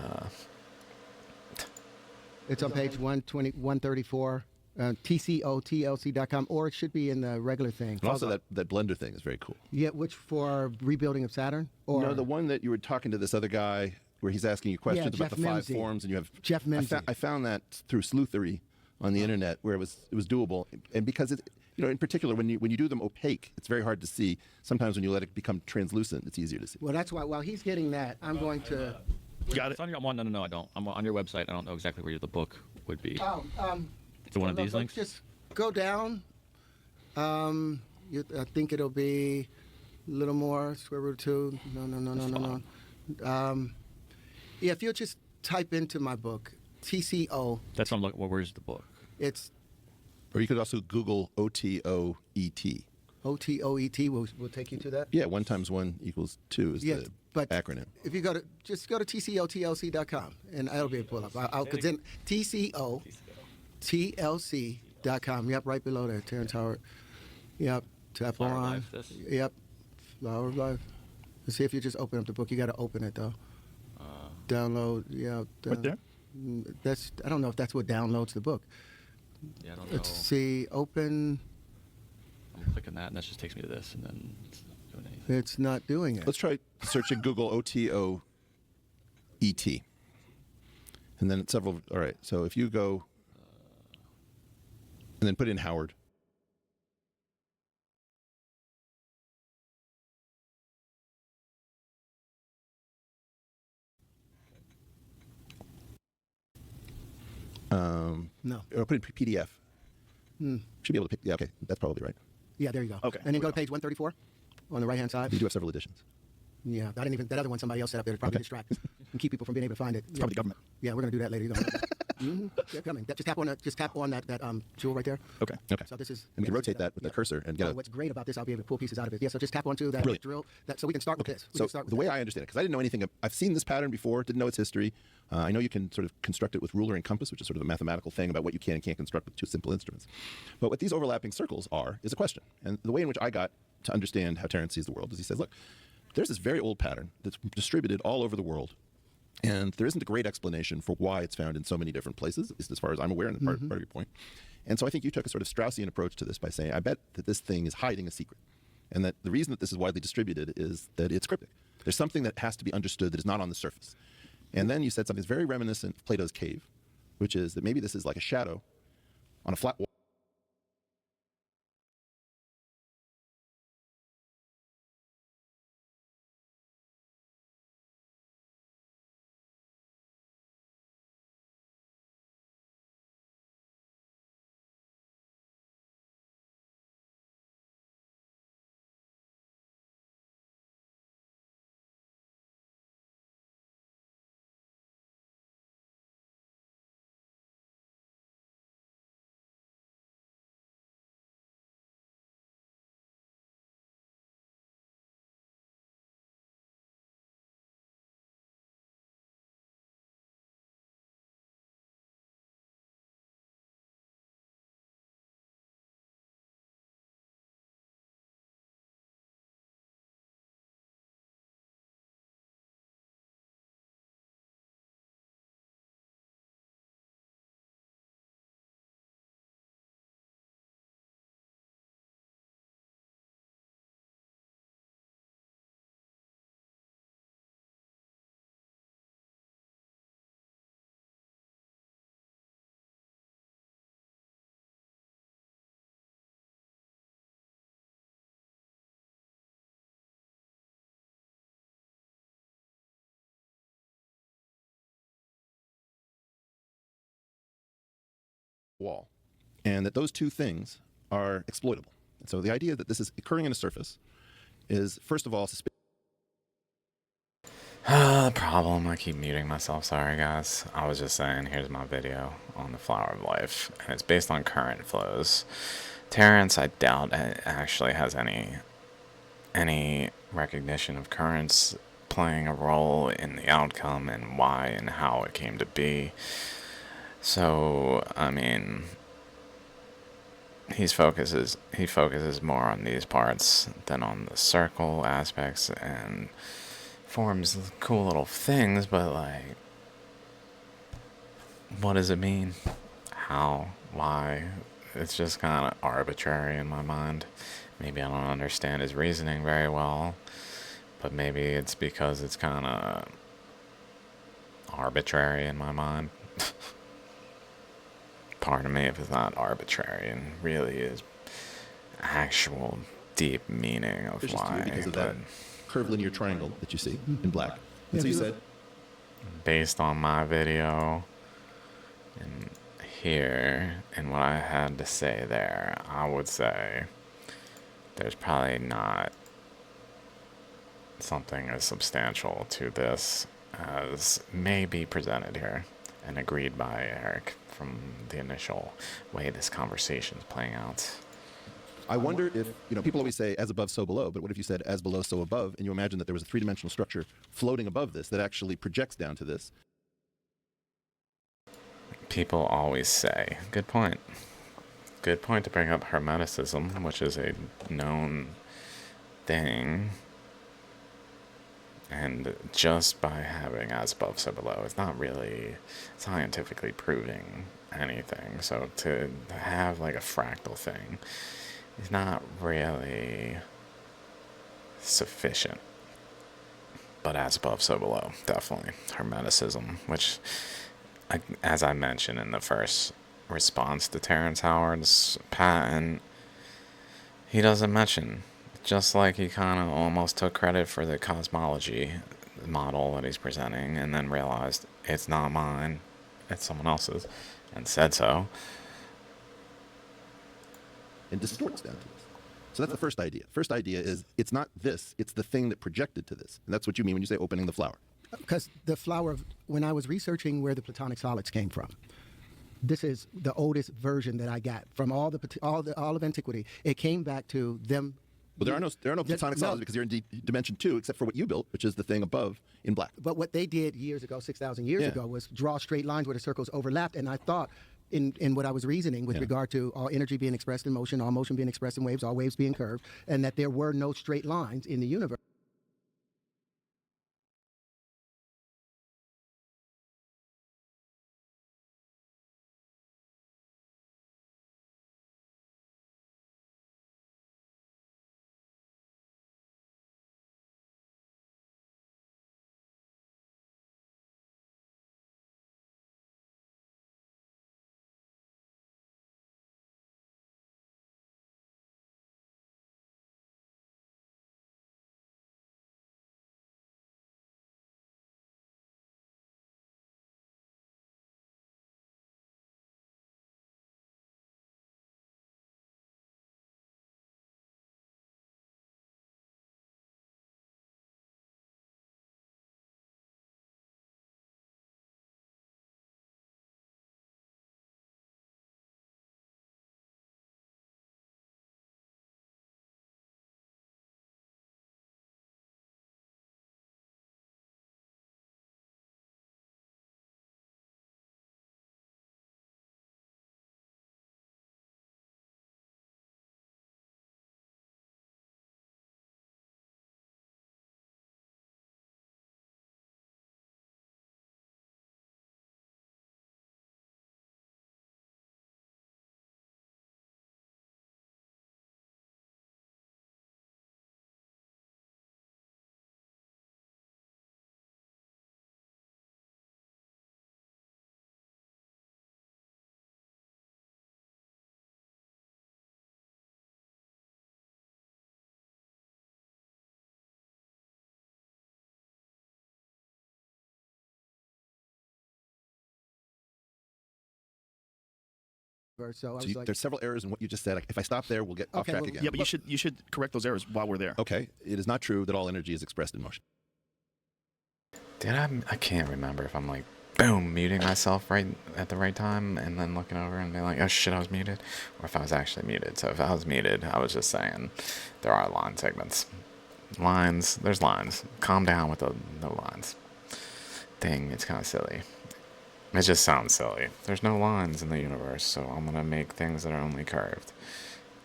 It's on page 134. TCOTLC.com, or it should be in the regular thing. And also that blender thing is very cool. Yeah, which for rebuilding of Saturn? Or No, the one that you were talking to this other guy where he's asking you questions about Jeff the 5 Mimsy. forms, and you have Jeff Mimsy. I found that through sleuthery on the internet where it was doable, and because it, in particular when you do them opaque, it's very hard to see. Sometimes when you let it become translucent, it's easier to see. Well, that's why while he's getting that, I'm going to. Got it. It's on your, no, I don't. I'm on your website. I don't know exactly where the book would be. Oh, Is it one of these links? Just go down. I think it'll be a little more. Square root 2. No. Yeah, if you'll just type into my book, TCO. That's what I'm looking. Well, where's the book? It's Or you could also Google OTOET. OTOET. Will take you to that. Yeah, 1 × 1 = 2 is the but acronym. If you go to TCOTLC.com, and that'll be a pull up. Because then TCOTLC.com. Yep, right below there, Terrence Howard. Yep, tap Flower of on. Life, this? Yep, Flower of Life. Let's see if you just open up the book. You got to open it though. Download. Yeah. Right there? I don't know if that's what downloads the book. Yeah, I don't know. Let's see. Open. I'm clicking that, and that just takes me to this, and then it's not doing anything. It's not doing it. Let's try searching Google OTOET. And then it's several. All right, so if you go and then put in Howard. No. Or put in PDF. Should be able to pick. Yeah, okay, that's probably right. Yeah, there you go. Okay. And then go to page 134 on the right hand side. You do have several editions. Yeah, I didn't even. That other one somebody else set up there to probably distract and keep people from being able to find it. Probably the government. Yeah, we're gonna do that later. You don't know. They're coming. Just tap on that jewel right there. Okay. Okay. So this is. And we can rotate that with the cursor and get a. What's great about this, I'll be able to pull pieces out of it. Yeah, so just tap onto that Brilliant. drill. So we can start with this. We So can start with the way that. I understand it, because I didn't know anything, I've seen this pattern before, didn't know its history. I know you can sort of construct it with ruler and compass, which is sort of a mathematical thing about what you can and can't construct with 2 simple instruments. But what these overlapping circles are is a question. And the way in which I got to understand how Terrence sees the world is he says, look, there's this very old pattern that's distributed all over the world. And there isn't a great explanation for why it's found in so many different places, at least as far as I'm aware, and part of your point. And so I think you took a sort of Straussian approach to this by saying, I bet that this thing is hiding a secret. And that the reason that this is widely distributed is that it's cryptic. There's something that has to be understood that is not on the surface. And then you said something that's very reminiscent of Plato's cave, which is that maybe this is like a shadow on a flat wall. wall, and that those two things are exploitable. And so the idea that this is occurring in a surface is, first of all, The problem, I keep muting myself, sorry guys. I was just saying, here's my video on the flower of life, and it's based on current flows. Terrence, I doubt it actually has any recognition of currents playing a role in the outcome and why and how it came to be. So, I mean, he focuses more on these parts than on the circle aspects, and forms cool little things, but like, what does it mean? How? Why? It's just kind of arbitrary in my mind. Maybe I don't understand his reasoning very well, but maybe it's because it's kind of arbitrary in my mind. Pardon me if it's not arbitrary and really is actual deep meaning of suspicious to why. you because of that curved linear triangle that you see in black. And Yeah, so you if you said, Based on my video and here and what I had to say there, I would say there's probably not something as substantial to this as may be presented here and agreed by Eric from the initial way this conversation is playing out. I wonder if, people always say as above, so below, but what if you said as below, so above, and you imagine that there was a three-dimensional structure floating above this that actually projects down to this? People always say, good point to bring up Hermeticism, which is a known thing, and just by having as above, so below, it's not really scientifically proving anything. So to have like a fractal thing is not really sufficient. But as above, so below, definitely. Hermeticism, which, as I mentioned in the first response to Terrence Howard's patent, he doesn't mention. Just like he kind of almost took credit for the cosmology model that he's presenting and then realized it's not mine, it's someone else's, and said so. And distorts down to this. So that's the first idea. First idea is it's not this, it's the thing that projected to this. And that's what you mean when you say opening the flower. Because the flower, when I was researching where the Platonic solids came from, this is the oldest version that I got from all of antiquity. It came back to them. Well, there are no platonic solids because you're in dimension 2, except for what you built, which is the thing above in black. But what they did years ago, 6,000 years ago, was draw straight lines where the circles overlapped. And I thought, in what I was reasoning with regard to all energy being expressed in motion, all motion being expressed in waves, all waves being curved, and that there were no straight lines in the universe. universe. So I So was like, there's several errors in what you just said. If I stop there, we'll get off Okay, track well, again. Yeah, but you should correct those errors while we're there. Okay, it is not true that all energy is expressed in motion. Did I can't remember if I'm like, boom, muting myself right at the right time and then looking over and being like, oh shit, I was muted. Or if I was actually muted. So if I was muted, I was just saying there are line segments. Lines, there's lines. Calm down with the no lines thing. It's kind of silly. It just sounds silly. There's no lines in the universe, so I'm gonna make things that are only curved.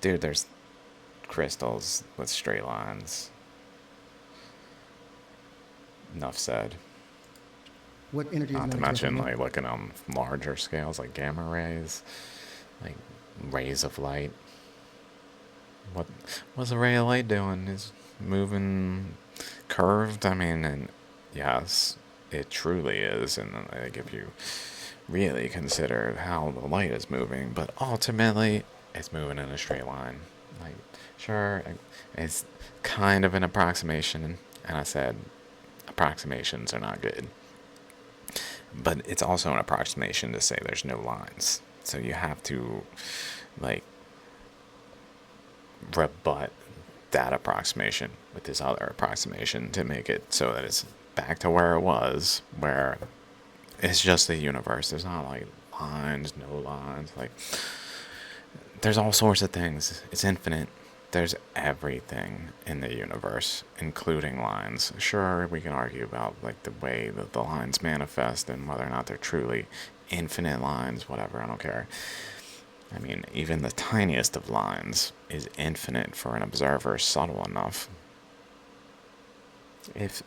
Dude, there's crystals with straight lines. Enough said. what energy is Not to not mention, expressed? like, looking on larger scales, like gamma rays, like rays of light. What's a ray of light doing? Is moving curved? I mean, and yes, it truly is. And like, if you really consider how the light is moving, but ultimately, it's moving in a straight line. Like, sure, it's kind of an approximation, and I said approximations are not good. But it's also an approximation to say there's no lines. So you have to, like, rebut that approximation with this other approximation to make it so that it's back to where it was, where it's just the universe. There's not, like, lines, no lines. Like, there's all sorts of things. It's infinite. There's everything in the universe, including lines. Sure, we can argue about, like, the way that the lines manifest and whether or not they're truly infinite lines, whatever, I don't care. I mean, even the tiniest of lines is infinite for an observer subtle enough. If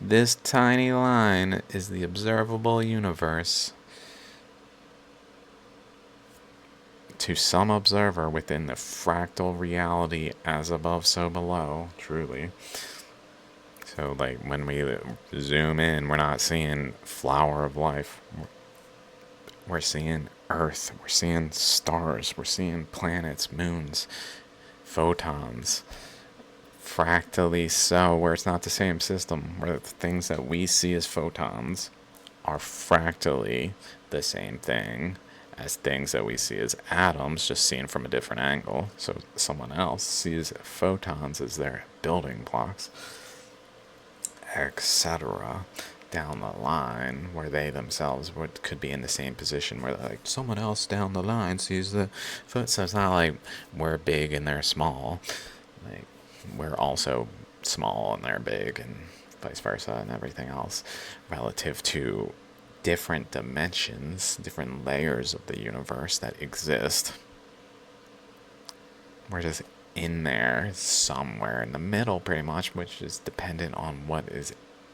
this tiny line is the observable universe, to some observer within the fractal reality as above so below, truly. So, like, when we zoom in, we're not seeing flower of life. We're seeing Earth. We're seeing stars. We're seeing planets, moons, photons. Fractally so, where it's not the same system, where the things that we see as photons are fractally the same thing as things that we see as atoms, just seen from a different angle. So someone else sees photons as their building blocks, etc. down the line, where they themselves could be in the same position where like someone else down the line sees the foot. So it's not like we're big and they're small. Like, we're also small and they're big, and vice versa, and everything else relative to different dimensions, different layers of the universe that exist. We're just in there somewhere in the middle, pretty much, which is dependent on what is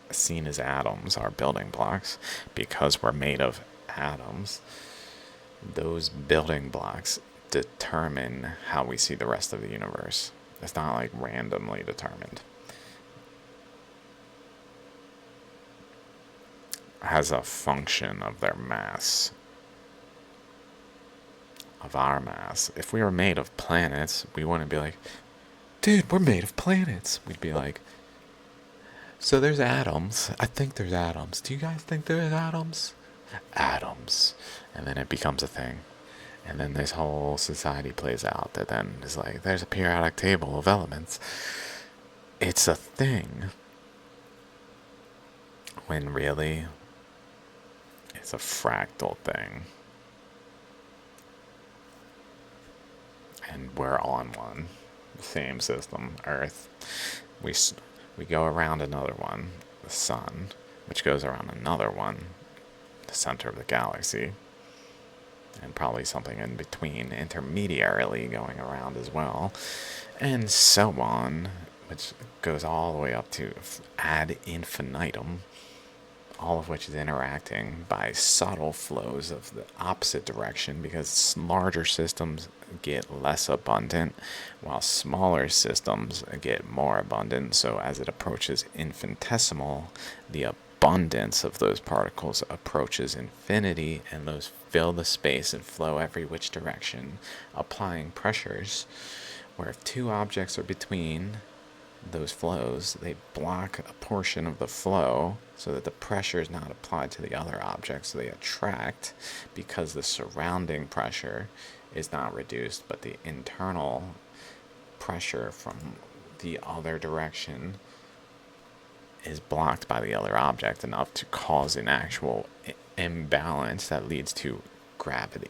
seen as atoms, our building blocks. Because we're made of atoms, those building blocks determine how we see the rest of the universe. It's not like randomly determined. As a function of their mass, of our mass. If we were made of planets, we wouldn't be like, dude, we're made of planets. We'd be like, so there's atoms. I think there's atoms. Do you guys think there's atoms? Atoms. And then it becomes a thing. And then this whole society plays out that then is like, there's a periodic table of elements. It's a thing. When really, it's a fractal thing. And we're on one. Same system, Earth. We go around another one, the Sun, which goes around another one, the center of the galaxy. And probably something in between, intermediarily going around as well. And so on, which goes all the way up to ad infinitum. All of which is interacting by subtle flows of the opposite direction, because larger systems get less abundant while smaller systems get more abundant. So as it approaches infinitesimal, the abundance of those particles approaches infinity, and those fill the space and flow every which direction, applying pressures where if two objects are between, those flows, they block a portion of the flow so that the pressure is not applied to the other object. So they attract because the surrounding pressure is not reduced, but the internal pressure from the other direction is blocked by the other object enough to cause an actual imbalance that leads to gravity,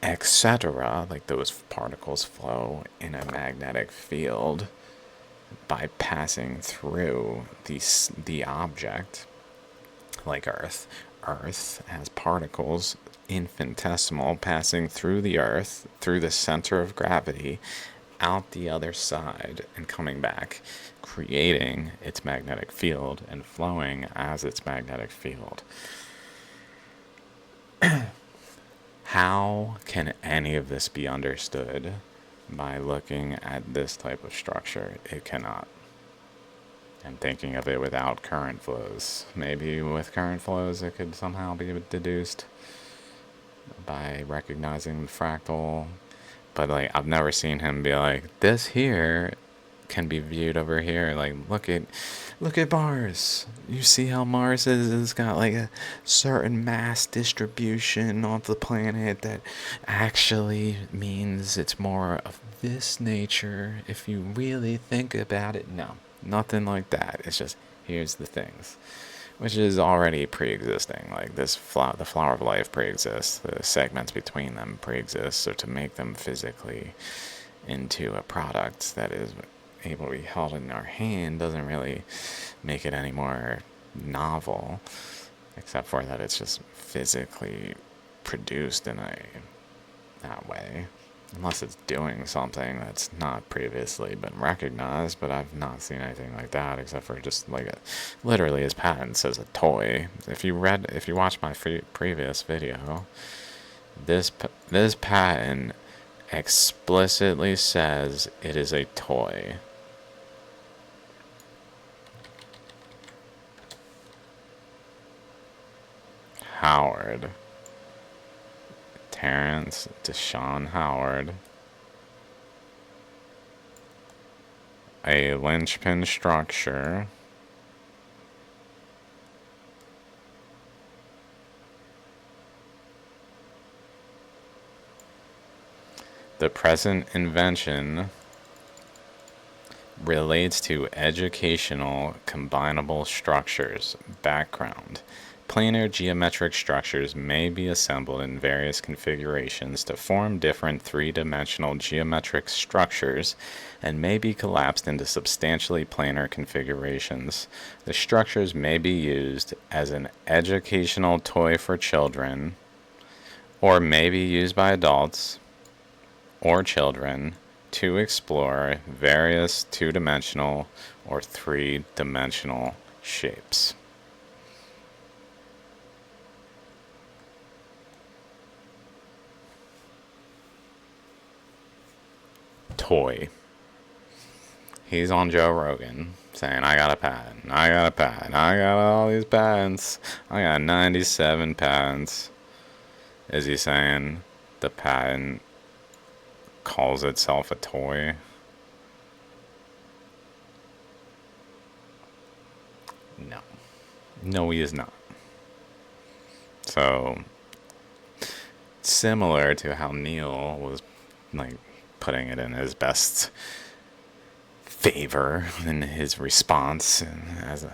etc. Like those particles flow in a magnetic field by passing through the object, like Earth. Earth has particles, infinitesimal, passing through the Earth, through the center of gravity, out the other side and coming back, creating its magnetic field and flowing as its magnetic field. How can any of this be understood by looking at this type of structure? It cannot. And thinking of it without current flows. Maybe with current flows it could somehow be deduced by recognizing the fractal. But like, I've never seen him be like, this here can be viewed over here. Like, look at Mars. You see how Mars is? It's got like a certain mass distribution of the planet that actually means it's more of this nature. If you really think about it, no, nothing like that. It's just, here's the things, which is already pre-existing. Like this the flower of life pre-exists, the segments between them pre-exist, so to make them physically into a product that is able to be held in our hand doesn't really make it any more novel, except for that it's just physically produced in that way. Unless it's doing something that's not previously been recognized, but I've not seen anything like that except for just like literally his patent says a toy. If you watch my previous video, this patent explicitly says it is a toy. Howard. Terrence Deshaun Howard. A linchpin structure. The present invention relates to educational combinable structures. Background. Planar geometric structures may be assembled in various configurations to form different three-dimensional geometric structures and may be collapsed into substantially planar configurations. The structures may be used as an educational toy for children, or may be used by adults or children to explore various two-dimensional or three-dimensional shapes. Toy. He's on Joe Rogan saying, I got a patent, I got all these patents, I got 97 patents. Is he saying the patent calls itself a toy? No, he is not. So, similar to how Neil was like putting it in his best favor in his response, and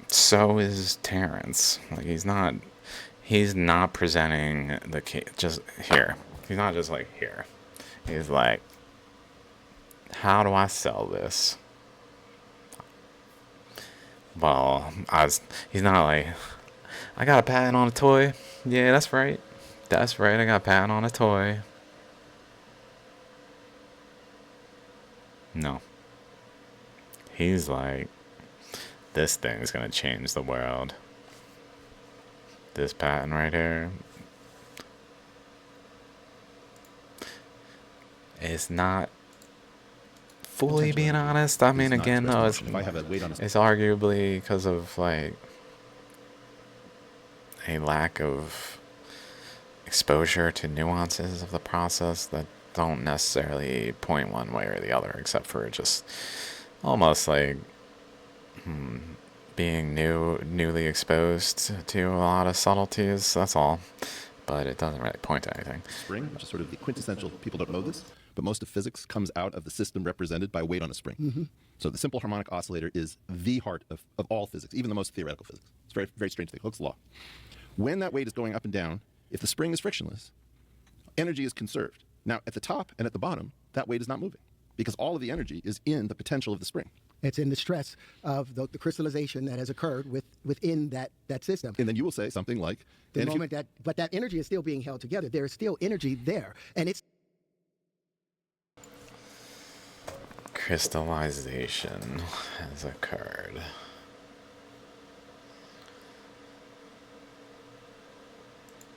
so is Terrence. Like he's not presenting the case just here. He's not just like here. He's like, how do I sell this? Well, he's not like, I got a patent on a toy. Yeah, that's right. I got a patent on a toy. No. He's like, this thing's gonna change the world. This patent right here. It's not fully being honest. I mean, again, though, it's arguably because of like a lack of exposure to nuances of the process that don't necessarily point one way or the other, except for just almost like being newly exposed to a lot of subtleties. That's all. But it doesn't really point to anything. Spring, which is sort of the quintessential, people don't know this, but most of physics comes out of the system represented by weight on a spring. So the simple harmonic oscillator is the heart of all physics, even the most theoretical physics. It's a very, very strange thing. Hooke's law. When that weight is going up and down, if the spring is frictionless, energy is conserved. Now, at the top and at the bottom, that weight is not moving because all of the energy is in the potential of the spring. It's in the stress of the crystallization that has occurred within that system. And then you will say something like, The moment but that energy is still being held together. There is still energy there, and it's Crystallization has occurred.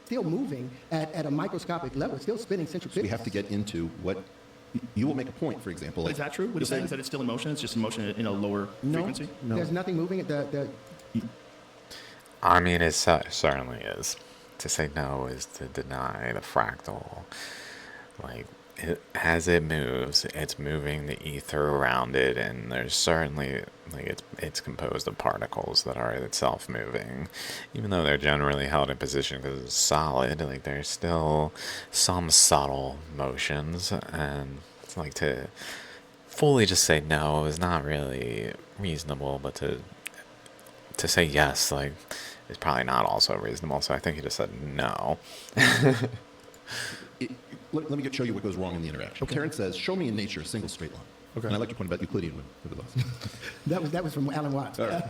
still moving at a microscopic level. It's still spinning centrifugal. we have to get into what you will make a point, for example. Is that true? What he's saying is that it's still in motion? It's just in motion in a lower frequency? No. There's nothing moving at I mean, it certainly is. To say no is to deny the fractal. Like, as it moves, it's moving the ether around it, and there's certainly, like, it's composed of particles that are itself moving. Even though they're generally held in position because it's solid, like, there's still some subtle motions, and it's like to fully just say no is not really reasonable, but to say yes, like, is probably not also reasonable. So I think he just said no. Let me show you what goes wrong in the interaction. Okay. Terrence says, show me in nature a single straight line. Okay. And I like your point about Euclidean nevertheless. that was from Alan Watts. All right.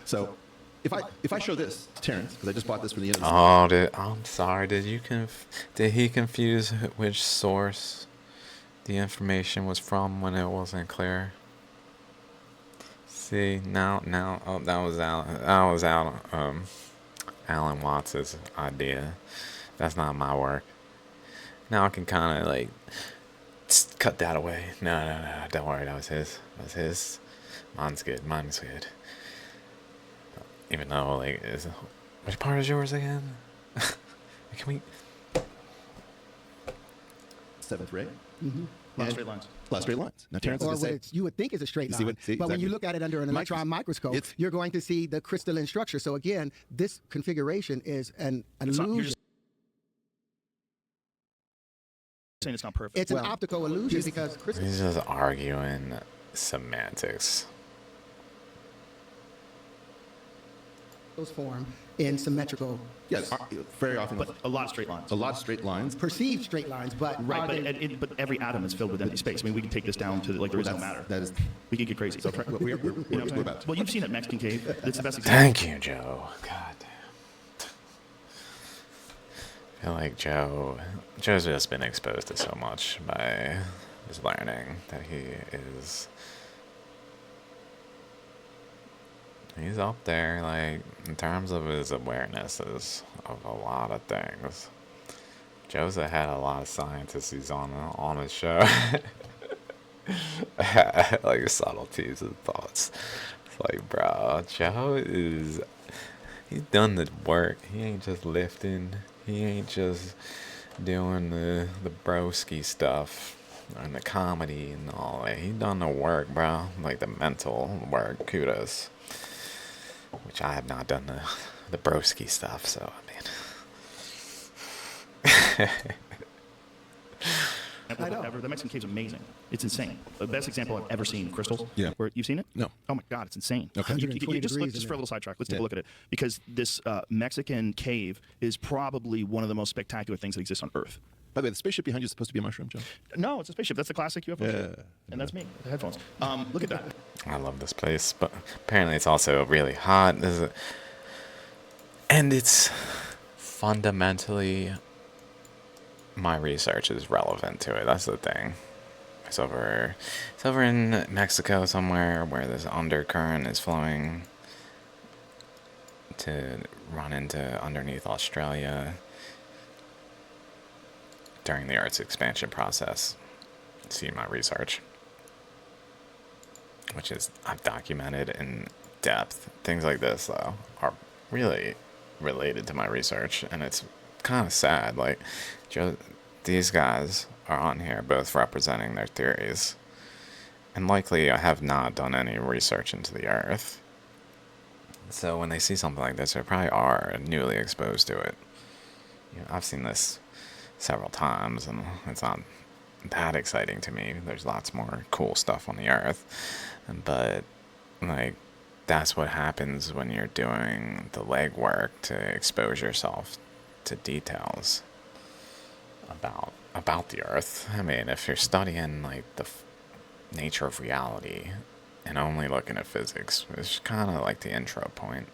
So if I show this to Terrence, because I just bought this from the internet. Oh, I'm sorry. Did he confuse which source the information was from when it wasn't clear? See, now, oh, that was Alan Watts's idea. That's not my work. Now I can kind of like cut that away. No, don't worry. That was his. Mine's good. Even though, like, which part is yours again? Can we? Seventh ray. Lot of straight lines. Last straight lines. Now Terrence is Or going to what say, you would think is a straight See line. what- see, but when you exactly. look at it under an electron microscope, you're going to see the crystalline structure. So again, this configuration is an It's not- you're illusion. just saying it's not perfect. It's an optical illusion because crystals. He's just arguing semantics. Form in symmetrical, yes, very often. But a lot of straight lines. A lot of straight lines. perceived straight lines, but Right, are they- but every atom is filled with empty space. I mean, we can take this down to, like, there is no That's- matter. That is. We could get crazy. So we're You know what I'm we're saying? about to. Well, you've seen it, Mexican Cave. It's the best example. Thank you, Joe. God damn. I feel like Joe's just been exposed to so much by his learning that he's up there, like, in terms of his awarenesses of a lot of things. Joe's had a lot of scientists he's on his show. Like, subtleties and thoughts. It's like, bro, he's done the work. He ain't just lifting. He ain't just doing the broski stuff and the comedy and all that. He done the work, bro. Like, the mental work. Kudos. Which I have not done the broski stuff, so I mean. I know. Ever. The Mexican Cave's amazing. It's insane. The best example I've ever seen, crystals. Yeah. Where, you've seen it? No. Oh my God, it's insane. Okay. 120 just degrees just in for a there. little sidetrack, let's take Yeah. a look at it. Because this Mexican cave is probably one of the most spectacular things that exists on Earth. By the way, the spaceship behind you is supposed to be a mushroom, Joe. No, it's a spaceship. That's the classic UFO ship. And that's me, the headphones. Look at that. I love this place, but apparently it's also really hot. And it's fundamentally, my research is relevant to it. That's the thing. It's over in Mexico somewhere where this undercurrent is flowing to run into underneath Australia during the Earth's expansion process. See my research, which is I've documented in depth. Things like this, though, are really related to my research, and it's kind of sad. Like, these guys are on here, both representing their theories. And likely have not done any research into the Earth. So when they see something like this, they probably are newly exposed to it. I've seen this several times, and it's not that exciting to me. There's lots more cool stuff on the Earth. But, like, that's what happens when you're doing the legwork to expose yourself to details about the Earth. I mean, if you're studying, like, the nature of reality and only looking at physics, it's kind of like the intro point.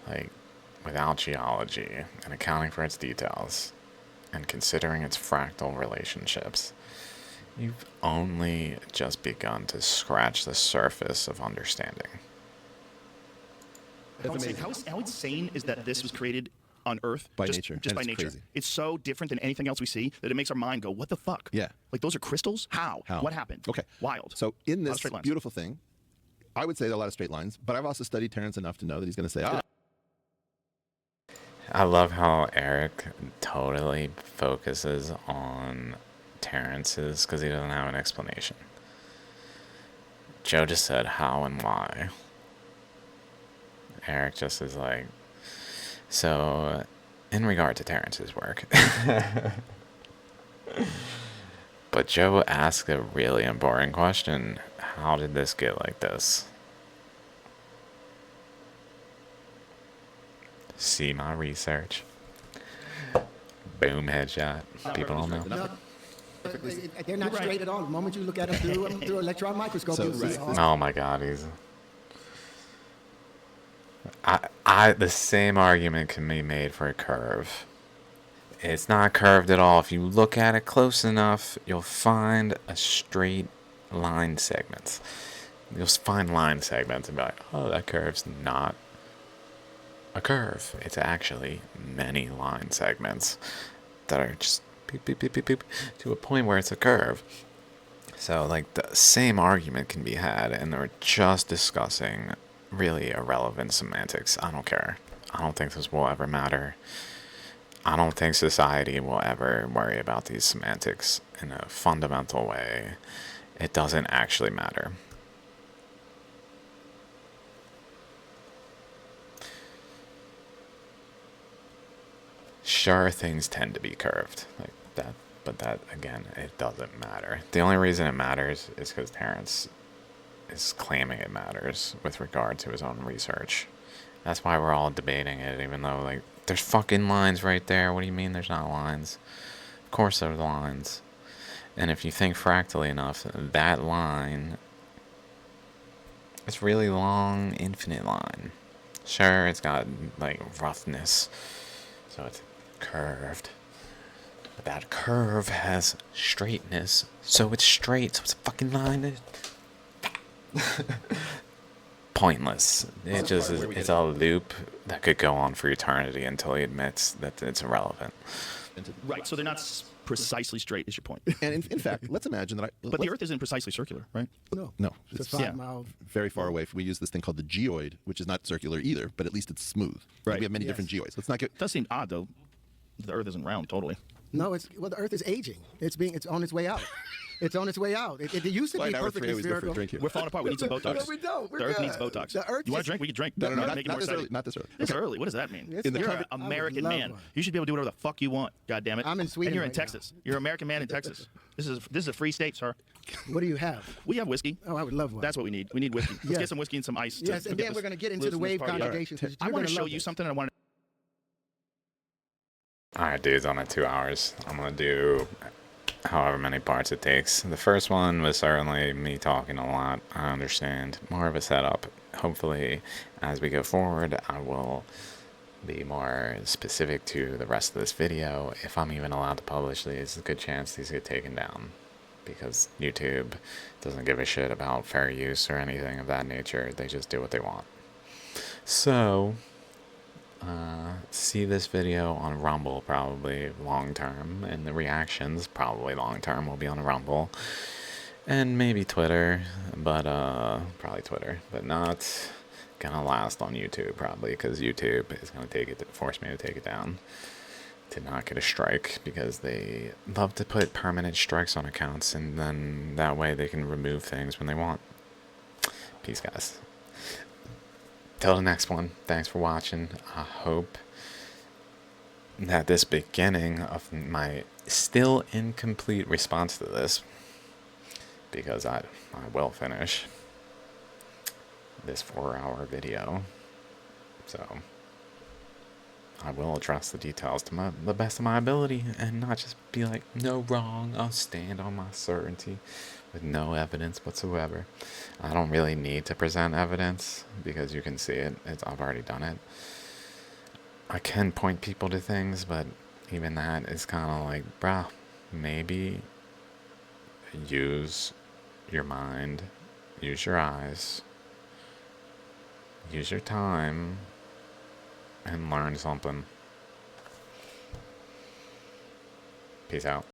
Like, without geology and accounting for its details and considering its fractal relationships, you've only just begun to scratch the surface of understanding. How insane is that this was created on Earth By just, nature. Just And by it's nature. crazy. It's so different than anything else we see that it makes our mind go, "What the fuck?" Yeah. Like those are crystals. How? What happened? Okay. Wild. So in A lot of this straight lines. beautiful thing, I would say there are a lot of straight lines, but I've also studied Terrence enough to know that he's going to say, I love how Eric totally focuses on Terrence's because he doesn't have an explanation. Joe just said how and why. Eric just is like, so in regard to Terrence's work. But Joe asked a really important question. How did this get like this? See my research. Boom, headshot. People don't know. No, they're not straight at all. The moment you look at them through an electron microscope, So, you'll see right. all. Oh my God, he's. The same argument can be made for a curve. It's not curved at all. If you look at it close enough, you'll find a straight line segment. You'll find line segments and be like, oh, that curve's not a curve. It's actually many line segments that are just beep, beep, beep, beep, beep, to a point where it's a curve. So, like, the same argument can be had, and they're just discussing really irrelevant semantics. I don't care. I don't think this will ever matter. I don't think society will ever worry about these semantics in a fundamental way. It doesn't actually matter. Sure, things tend to be curved like that, but that, again, it doesn't matter. The only reason it matters is because Terrence is claiming it matters with regard to his own research. That's why we're all debating it, even though, like, there's fucking lines right there. What do you mean there's not lines? Of course there's lines. And if you think fractally enough, that line is really long, infinite line. Sure, it's got, like, roughness, so it's curved. But that curve has straightness, so it's straight, so it's a fucking line. Pointless. It just is, it's a loop that could go on for eternity until he admits that it's irrelevant. Right. So they're not precisely straight, is your point. and in fact, let's imagine that But the Earth isn't precisely circular, right? No, No, it's it's a 5 mile. very far away. We use this thing called the geoid, which is not circular either, but at least it's smooth. Right. We have many Yes. different geoids. Let's not get. It does seem odd, though. The Earth isn't round totally. No, the Earth is aging. It's on its way out. It's on its way out. It used to Why be now we're perfectly 3 hours go for a spherical. drink here. We're falling apart. We need some Botox. No, we don't. We're The Earth good. needs Botox. The Earth You want just- to drink? We can drink. No, Make not it more this exciting. early. Not this early. It's early. What does that mean? It's In the You're cover- an I would American love man. one. You should be able to do whatever the fuck you want. God damn it. I'm in Sweden And you're in right now. Texas. You're an American man in Texas. This is a free state, sir. What do you have? We have whiskey. Oh, I would love one. That's what we need. We need whiskey. Let's Yes. get some whiskey and some ice. Yes, and then we're going to get into the wave congregations. I want to show you something. I want Alright, dudes, on at 2 hours. I'm gonna do however many parts it takes. The first one was certainly me talking a lot. I understand. More of a setup. Hopefully, as we go forward, I will be more specific to the rest of this video. If I'm even allowed to publish these, there's a good chance these get taken down, because YouTube doesn't give a shit about fair use or anything of that nature. They just do what they want. So, see this video on Rumble probably long term, and the reactions probably long term will be on Rumble, and maybe Twitter, but probably Twitter, but not gonna last on YouTube probably, because YouTube is gonna force me to take it down. to not get a strike, because they love to put permanent strikes on accounts, and then that way they can remove things when they want. Peace, guys. Till the next one, thanks for watching. I hope that this beginning of my still incomplete response to this, because I will finish this 4-hour video, so I will address the details to the best of my ability, and not just be like, no, wrong, I'll stand on my certainty with no evidence whatsoever. I don't really need to present evidence, because you can see it. I've already done it. I can point people to things, but even that is kind of like, bruh, maybe use your mind, use your eyes, use your time, and learn something. Peace out.